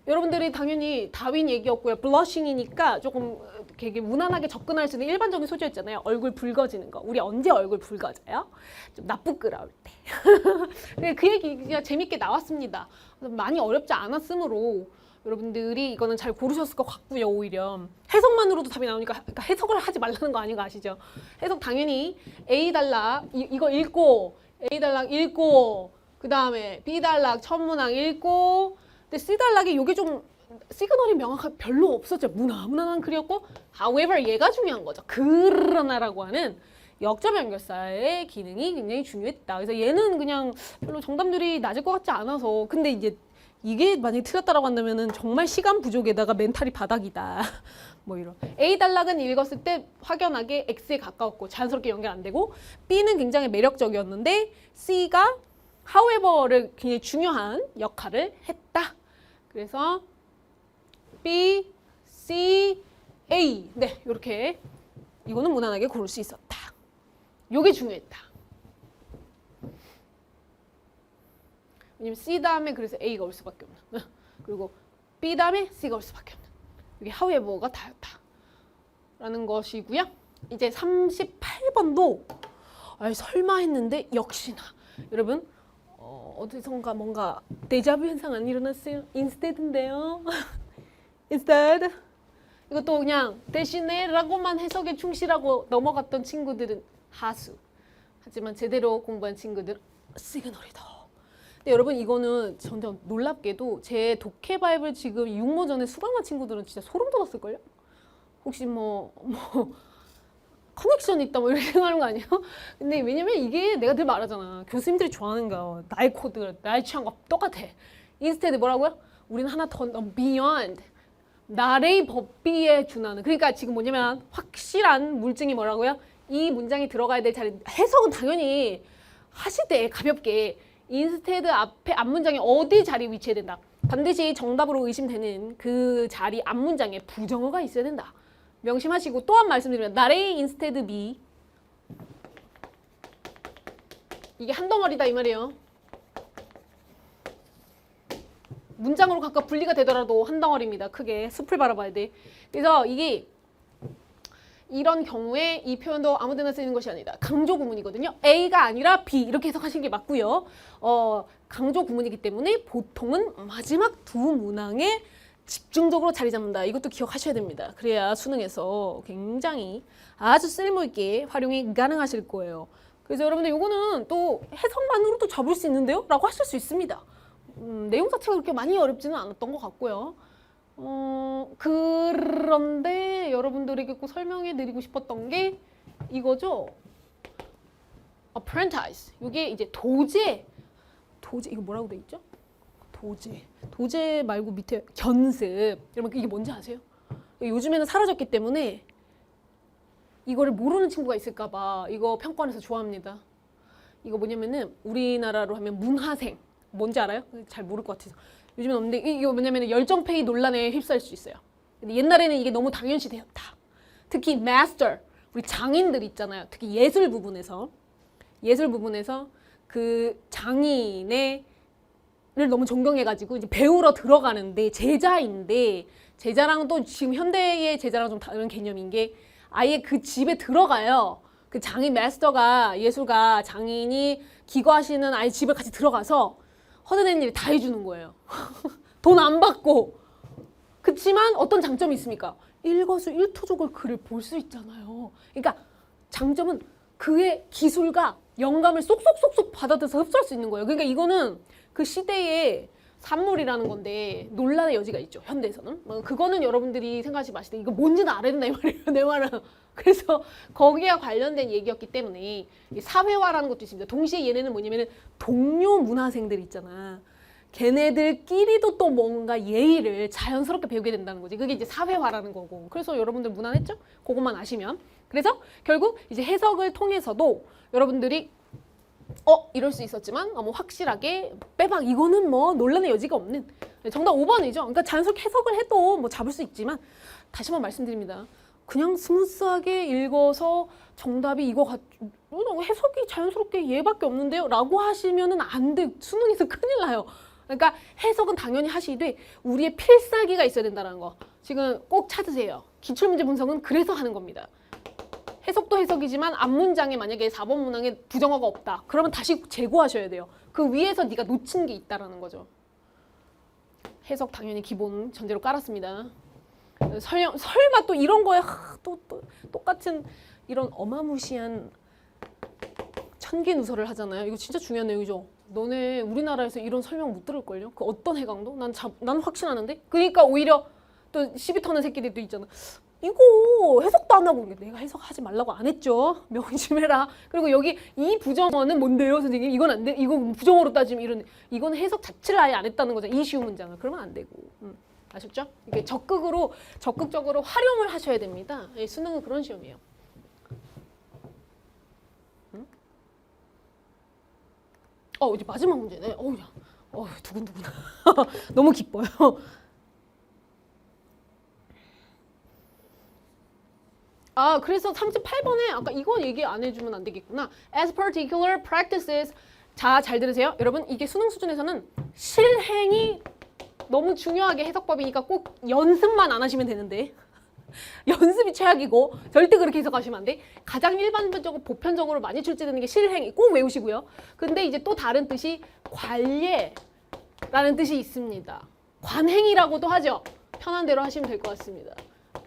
여러분들이 당연히 다윈 얘기였고요. 블러싱이니까 조금 되게 무난하게 접근할 수 있는 일반적인 소재였잖아요. 얼굴 붉어지는 거. 우리 언제 얼굴 붉어져요? 좀 나쁘끄러울 때. 그 얘기가 재밌게 나왔습니다. 많이 어렵지 않았으므로 여러분들이 이거는 잘 고르셨을 것 같고요. 오히려 해석만으로도 답이 나오니까 그러니까 해석을 하지 말라는 거 아닌 거 아시죠? 해석 당연히 A 달락 이거 읽고 A 달락 읽고 그 다음에 B 달락 첫 문항 읽고 근데 C 달락이 이게 좀 시그널이 명확하게 별로 없었죠. 무난한 글이었고 however 얘가 중요한 거죠. 그러나라고 하는 역점 연결사의 기능이 굉장히 중요했다. 그래서 얘는 그냥 별로 정답률이 낮을 것 같지 않아서 근데 이제 이게 만약에 틀렸다라고 한다면은 정말 시간 부족에다가 멘탈이 바닥이다. 뭐 이런. A 단락은 읽었을 때 확연하게 X에 가까웠고 자연스럽게 연결 안 되고 B는 굉장히 매력적이었는데 C가 however를 굉장히 중요한 역할을 했다. 그래서 B, C, A. 네, 이렇게 이거는 무난하게 고를 수 있었다. 요게 중요했다. 왜냐면 C 다음에 그래서 A가 올 수밖에 없는. 그리고 B 다음에 C가 올 수밖에 없는. 이게 however가 다였다. 라는 것이고요. 이제 38번도 설마 했는데 역시나 여러분 어디선가 뭔가 데자뷰 현상 안 일어났어요? instead인데요. instead. 이것도 그냥 대신에 라고만 해석에 충실하고 넘어갔던 친구들은 하수. 하지만 제대로 공부한 친구들은 시그널이다. 근데 여러분 이거는 점점 놀랍게도 제 독해 바이블 지금 6모전에 수강한 친구들은 진짜 소름 돋았을걸요? 혹시 뭐 커넥션 있다 뭐 이렇게 생각하는 거 아니에요? 근데 왜냐면 이게 내가 늘 말하잖아. 교수님들이 좋아하는 거 나의 코드, 나의 취향과 똑같아. 인스테드 뭐라고요? 우리는 하나 더 beyond. 나의 법비에 준하는. 그러니까 지금 뭐냐면 확실한 물증이 뭐라고요? 이 문장이 들어가야 될 자리. 해석은 당연히 하실 때 가볍게 인스테드 앞에 앞문장이 어디 자리에 위치해야 된다. 반드시 정답으로 의심되는 그 자리 앞문장에 부정어가 있어야 된다. 명심하시고 또한 말씀드리면 나레이 인스테드 비 이게 한 덩어리다 이 말이에요. 문장으로 각각 분리가 되더라도 한 덩어리입니다. 크게 숲을 바라봐야 돼. 그래서 이게 이런 경우에 이 표현도 아무데나 쓰이는 것이 아니다. 강조 구문이거든요. A가 아니라 B 이렇게 해석하시는 게 맞고요. 강조 구문이기 때문에 보통은 마지막 두 문항에 집중적으로 자리 잡는다. 이것도 기억하셔야 됩니다. 그래야 수능에서 굉장히 아주 쓸모있게 활용이 가능하실 거예요. 그래서 여러분들 이거는 또 해석만으로도 잡을 수 있는데요? 라고 하실 수 있습니다. 내용 자체가 그렇게 많이 어렵지는 않았던 것 같고요. 그런데 여러분들에게 꼭 설명해 드리고 싶었던 게 이거죠. apprentice. 이게 이제 도제 이거 뭐라고 돼 있죠? 도제 말고 밑에 견습. 여러분 이게 뭔지 아세요? 요즘에는 사라졌기 때문에 이거를 모르는 친구가 있을까 봐 이거 평가원에서 좋아합니다. 이거 뭐냐면은 우리나라로 하면 문화생. 뭔지 알아요? 잘 모를 것 같아서. 요즘은 없는데 이거 뭐냐면 열정페이 논란에 휩싸일 수 있어요. 근데 옛날에는 이게 너무 당연시되었다. 특히 마스터, 우리 장인들 있잖아요. 특히 예술 부분에서 그 장인의 를 너무 존경해가지고 이제 배우러 들어가는데 제자인데 제자랑 또 지금 현대의 제자랑 좀 다른 개념인 게 아예 그 집에 들어가요. 그 장인 마스터가 예술가 장인이 기거하시는 아예 집에 같이 들어가서 허드렛 일 다 해주는 거예요. 돈 안 받고. 그치만 어떤 장점이 있습니까? 일거수일투족을 글을 볼 수 있잖아요. 그러니까 장점은 그의 기술과 영감을 쏙쏙쏙쏙 받아들여서 흡수할 수 있는 거예요. 그러니까 이거는 그 시대의 산물이라는 건데 논란의 여지가 있죠. 현대에서는. 그거는 여러분들이 생각하지 마시되 이거 뭔지는 알아야 된다 이 말이에요. 내 말은. 그래서 거기와 관련된 얘기였기 때문에 사회화라는 것도 있습니다. 동시에 얘네는 뭐냐면 동료 문화생들 있잖아. 걔네들끼리도 또 뭔가 예의를 자연스럽게 배우게 된다는 거지. 그게 이제 사회화라는 거고. 그래서 여러분들 무난했죠? 그것만 아시면. 그래서 결국 이제 해석을 통해서도 여러분들이 이럴 수 있었지만 뭐 확실하게 빼박 이거는 뭐 논란의 여지가 없는 정답 5번이죠. 그러니까 자연스럽게 해석을 해도 뭐 잡을 수 있지만 다시 한번 말씀드립니다. 그냥 스무스하게 읽어서 정답이 이거 해석이 자연스럽게 얘밖에 없는데요? 라고 하시면은 안 돼. 수능에서 큰일 나요. 그러니까 해석은 당연히 하시되 우리의 필사기가 있어야 된다는 거. 지금 꼭 찾으세요. 기출문제 분석은 그래서 하는 겁니다. 해석도 해석이지만 앞문장에 만약에 4번 문항에 부정어가 없다. 그러면 다시 재고하셔야 돼요. 그 위에서 네가 놓친 게 있다라는 거죠. 해석 당연히 기본 전제로 깔았습니다. 설마 또 이런 거에 또 똑같은 이런 어마무시한 천기누설을 하잖아요. 이거 진짜 중요한 내용이죠. 너네 우리나라에서 이런 설명 못 들을걸요? 그 어떤 해강도? 난 확신하는데? 그러니까 오히려 또 시비 터는 새끼들도 있잖아. 이거 해석 해석도 안 하고 내가 해석하지 말라고 안 했죠. 명심해라. 그리고 여기 이 부정어는 뭔데요, 선생님? 이건 안 돼. 이거 부정어로 따지면 이건 해석 자체를 아예 안 했다는 거죠. 이 쉬운 문장을. 그러면 안 되고. 아셨죠? 이게 적극적으로 활용을 하셔야 됩니다. 예, 수능은 그런 시험이에요. 이제 마지막 문제네. 두근두근. 너무 기뻐요. 그래서 38번에 아까 이건 얘기 안 해주면 안 되겠구나. As particular practices. 자, 잘 들으세요. 여러분, 이게 수능 수준에서는 실행이 너무 중요하게 해석법이니까 꼭 연습만 안 하시면 되는데 연습이 최악이고 절대 그렇게 해석하시면 안 돼. 가장 일반적으로 보편적으로 많이 출제되는 게 실행이 꼭 외우시고요. 근데 이제 또 다른 뜻이 관례라는 뜻이 있습니다. 관행이라고도 하죠. 편한 대로 하시면 될 것 같습니다.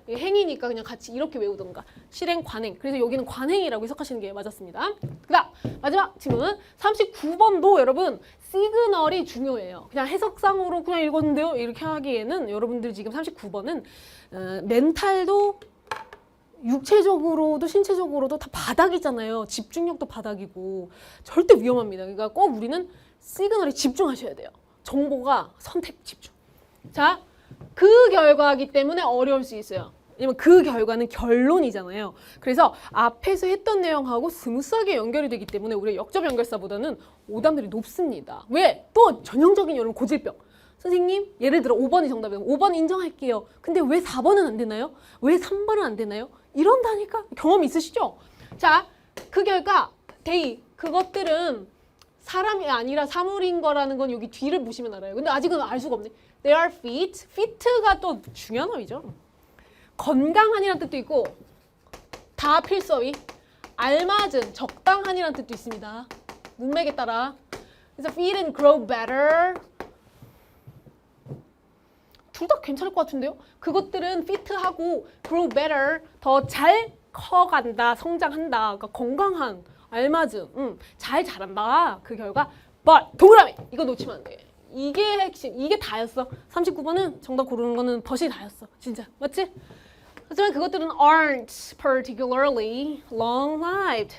행위니까 그냥 같이 이렇게 외우던가. 실행, 관행. 그래서 여기는 관행이라고 해석하시는 게 맞았습니다. 그다음 마지막 질문 39번도 여러분 시그널이 중요해요. 그냥 해석상으로 그냥 읽었는데요. 이렇게 하기에는 여러분들 지금 39번은 멘탈도 육체적으로도 신체적으로도 다 바닥이잖아요. 집중력도 바닥이고 절대 위험합니다. 그러니까 꼭 우리는 시그널에 집중하셔야 돼요. 정보가 선택 집중. 자, 그 결과이기 때문에 어려울 수 있어요. 왜냐면 그 결과는 결론이잖아요. 그래서 앞에서 했던 내용하고 스무스하게 연결이 되기 때문에 우리가 역접 연결사보다는 오답률이 높습니다. 왜? 또 전형적인 여러분 고질병. 선생님, 예를 들어 5번이 정답이면 5번 인정할게요. 근데 왜 4번은 안 되나요? 왜 3번은 안 되나요? 이런다니까? 경험 있으시죠? 자, 그 결과 그것들은 사람이 아니라 사물인 거라는 건 여기 뒤를 보시면 알아요. 근데 아직은 알 수가 없네. They are fit. fit가 또 중요한 어휘죠. 건강한이라는 뜻도 있고 다 필수어휘. 알맞은, 적당한이라는 뜻도 있습니다. 문맥에 따라. 그래서 fit and grow better. 둘 다 괜찮을 것 같은데요? 그것들은 fit하고 grow better. 더 잘 커간다, 성장한다. 그러니까 건강한, 알맞은, 잘 자란다. 그 결과 but 동그라미. 이거 놓치면 안 돼. 이게 핵심, 이게 다였어. 39번은 정답 고르는 거는 벗이 다였어. 진짜. 맞지? 하지만 그것들은 aren't particularly long-lived.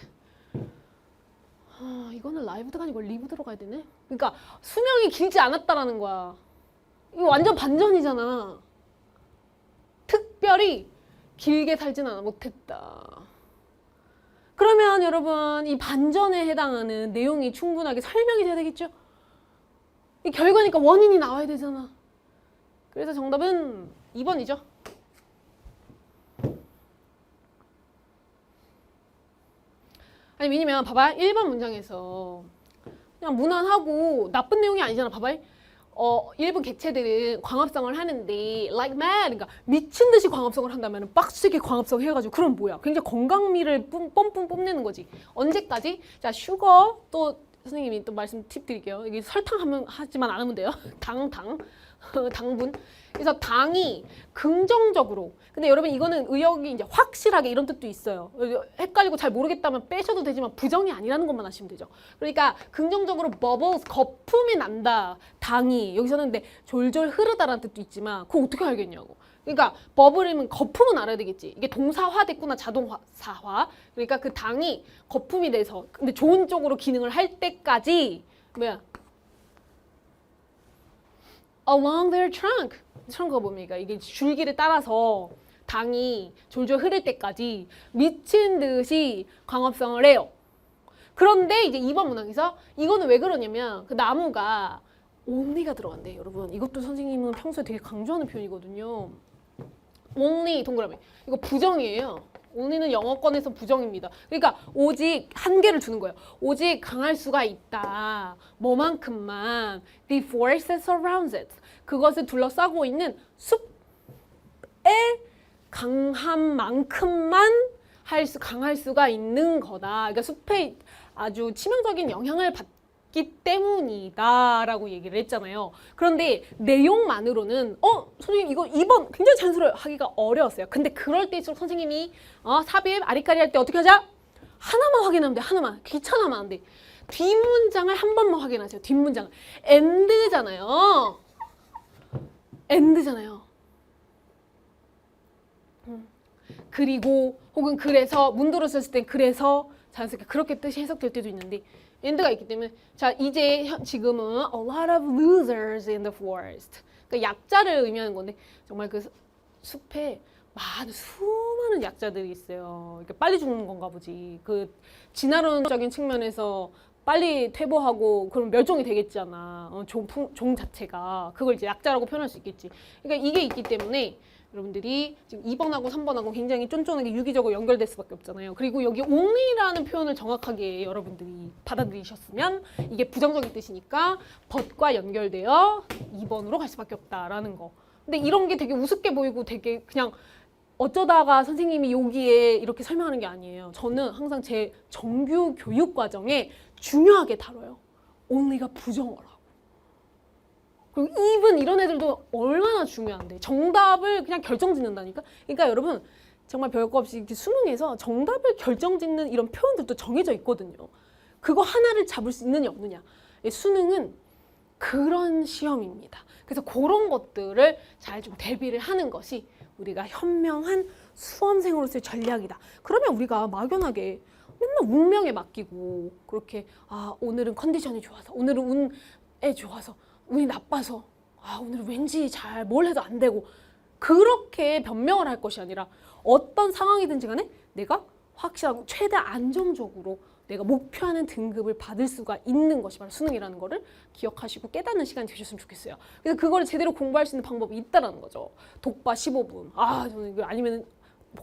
이거는 lived가 아니고 lived로 가야 되네. 그러니까 수명이 길지 않았다라는 거야. 이거 완전 반전이잖아. 특별히 길게 살지는 못했다. 그러면 여러분 이 반전에 해당하는 내용이 충분하게 설명이 돼야 되겠죠? 이 결과니까 원인이 나와야 되잖아. 그래서 정답은 2번이죠. 아니 왜냐면 봐봐 1번 문장에서 그냥 무난하고 나쁜 내용이 아니잖아. 봐봐 일본 객체들은 광합성을 하는데 like mad 그러니까 미친 듯이 광합성을 한다면 빡세게 광합성 해가지고 그럼 뭐야? 굉장히 건강미를 뿜뿜 뽐내는 거지. 언제까지? 자 슈거 또 선생님이 또 말씀 팁 드릴게요. 여기 설탕 하지만 안 하면 돼요. 당분. 그래서 당이 긍정적으로. 근데 여러분 이거는 의역이 이제 확실하게 이런 뜻도 있어요. 헷갈리고 잘 모르겠다면 빼셔도 되지만 부정이 아니라는 것만 아시면 되죠. 그러니까 긍정적으로 bubbles 거품이 난다. 당이 여기서는 근데 졸졸 흐르다라는 뜻도 있지만 그거 어떻게 알겠냐고. 그러니까 버블이면 거품은 알아야 되겠지. 이게 동사화 됐구나. 자동사화. 그러니까 그 당이 거품이 돼서 근데 좋은 쪽으로 기능을 할 때까지 뭐야? Along their trunk. 트렁크가 뭡니까? 이게 줄기를 따라서 당이 졸졸 흐를 때까지 미친 듯이 광합성을 해요. 그런데 이제 2번 문항에서 이거는 왜 그러냐면 그 나무가 only가 들어간대. 여러분 이것도 선생님은 평소에 되게 강조하는 표현이거든요. only 동그라미. 이거 부정이에요. only는 영어권에서 부정입니다. 그러니까 오직 한계를 두는 거예요. 오직 강할 수가 있다. 뭐만큼만 the force that surrounds it. 그것을 둘러싸고 있는 숲의 강함만큼만 강할 수가 있는 거다. 그러니까 숲에 아주 치명적인 영향을 받기 때문이다 라고 얘기를 했잖아요. 그런데 내용만으로는 선생님 이거 2번 굉장히 자연스러워요 하기가 어려웠어요. 근데 그럴 때일수록 선생님이 삽입 아리까리 할 때 어떻게 하자? 하나만 확인하면 돼. 하나만. 귀찮아하면 안 돼. 뒷문장을 한 번만 확인하세요. 뒷문장을. end잖아요. end잖아요. 그리고 혹은 그래서 문도로 썼을 땐 그래서 자연스럽게 그렇게 뜻이 해석될 때도 있는데 and가 있기 때문에 자 이제 지금은 a lot of losers in the forest. 그러니까 약자를 의미하는 건데 정말 그 숲에 수많은 약자들이 있어요. 그러니까 빨리 죽는 건가 보지. 그 진화론적인 측면에서 빨리 퇴보하고 그럼 멸종이 되겠잖아. 종 자체가. 그걸 이제 약자라고 표현할 수 있겠지. 그러니까 이게 있기 때문에 여러분들이 지금 2번하고 3번하고 굉장히 쫀쫀하게 유기적으로 연결될 수밖에 없잖아요. 그리고 여기 only라는 표현을 정확하게 여러분들이 받아들이셨으면 이게 부정적인 뜻이니까 but과 연결되어 2번으로 갈 수밖에 없다라는 거. 근데 이런 게 되게 우습게 보이고 되게 그냥 어쩌다가 선생님이 여기에 이렇게 설명하는 게 아니에요. 저는 항상 제 정규 교육 과정에 중요하게 다뤄요. only가 부정어라고. 그리고 even 이런 애들도 얼마나 중요한데 정답을 그냥 결정짓는다니까. 그러니까 여러분 정말 별거 없이 이렇게 수능에서 정답을 결정짓는 이런 표현들도 정해져 있거든요. 그거 하나를 잡을 수 있느냐 없느냐. 수능은 그런 시험입니다. 그래서 그런 것들을 잘 좀 대비를 하는 것이 우리가 현명한 수험생으로서의 전략이다. 그러면 우리가 막연하게 맨날 운명에 맡기고 그렇게 오늘은 컨디션이 좋아서 오늘은 운에 좋아서 운이 나빠서 오늘은 왠지 잘 뭘 해도 안 되고 그렇게 변명을 할 것이 아니라 어떤 상황이든지 간에 내가 확실하고 최대한 안정적으로 내가 목표하는 등급을 받을 수가 있는 것이 바로 수능이라는 거를 기억하시고 깨닫는 시간이 되셨으면 좋겠어요. 그래서 그거를 제대로 공부할 수 있는 방법이 있다라는 거죠. 독바 15분. 저는 이거 아니면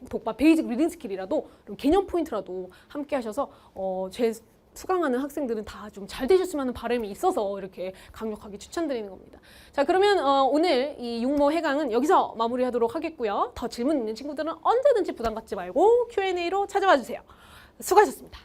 독바 베이직 리딩 스킬이라도 개념 포인트라도 함께 하셔서 제 수강하는 학생들은 다 좀 잘 되셨으면 하는 바람이 있어서 이렇게 강력하게 추천드리는 겁니다. 자, 그러면 오늘 이 육모 해강은 여기서 마무리하도록 하겠고요. 더 질문 있는 친구들은 언제든지 부담 갖지 말고 Q&A로 찾아와 주세요. 수고하셨습니다.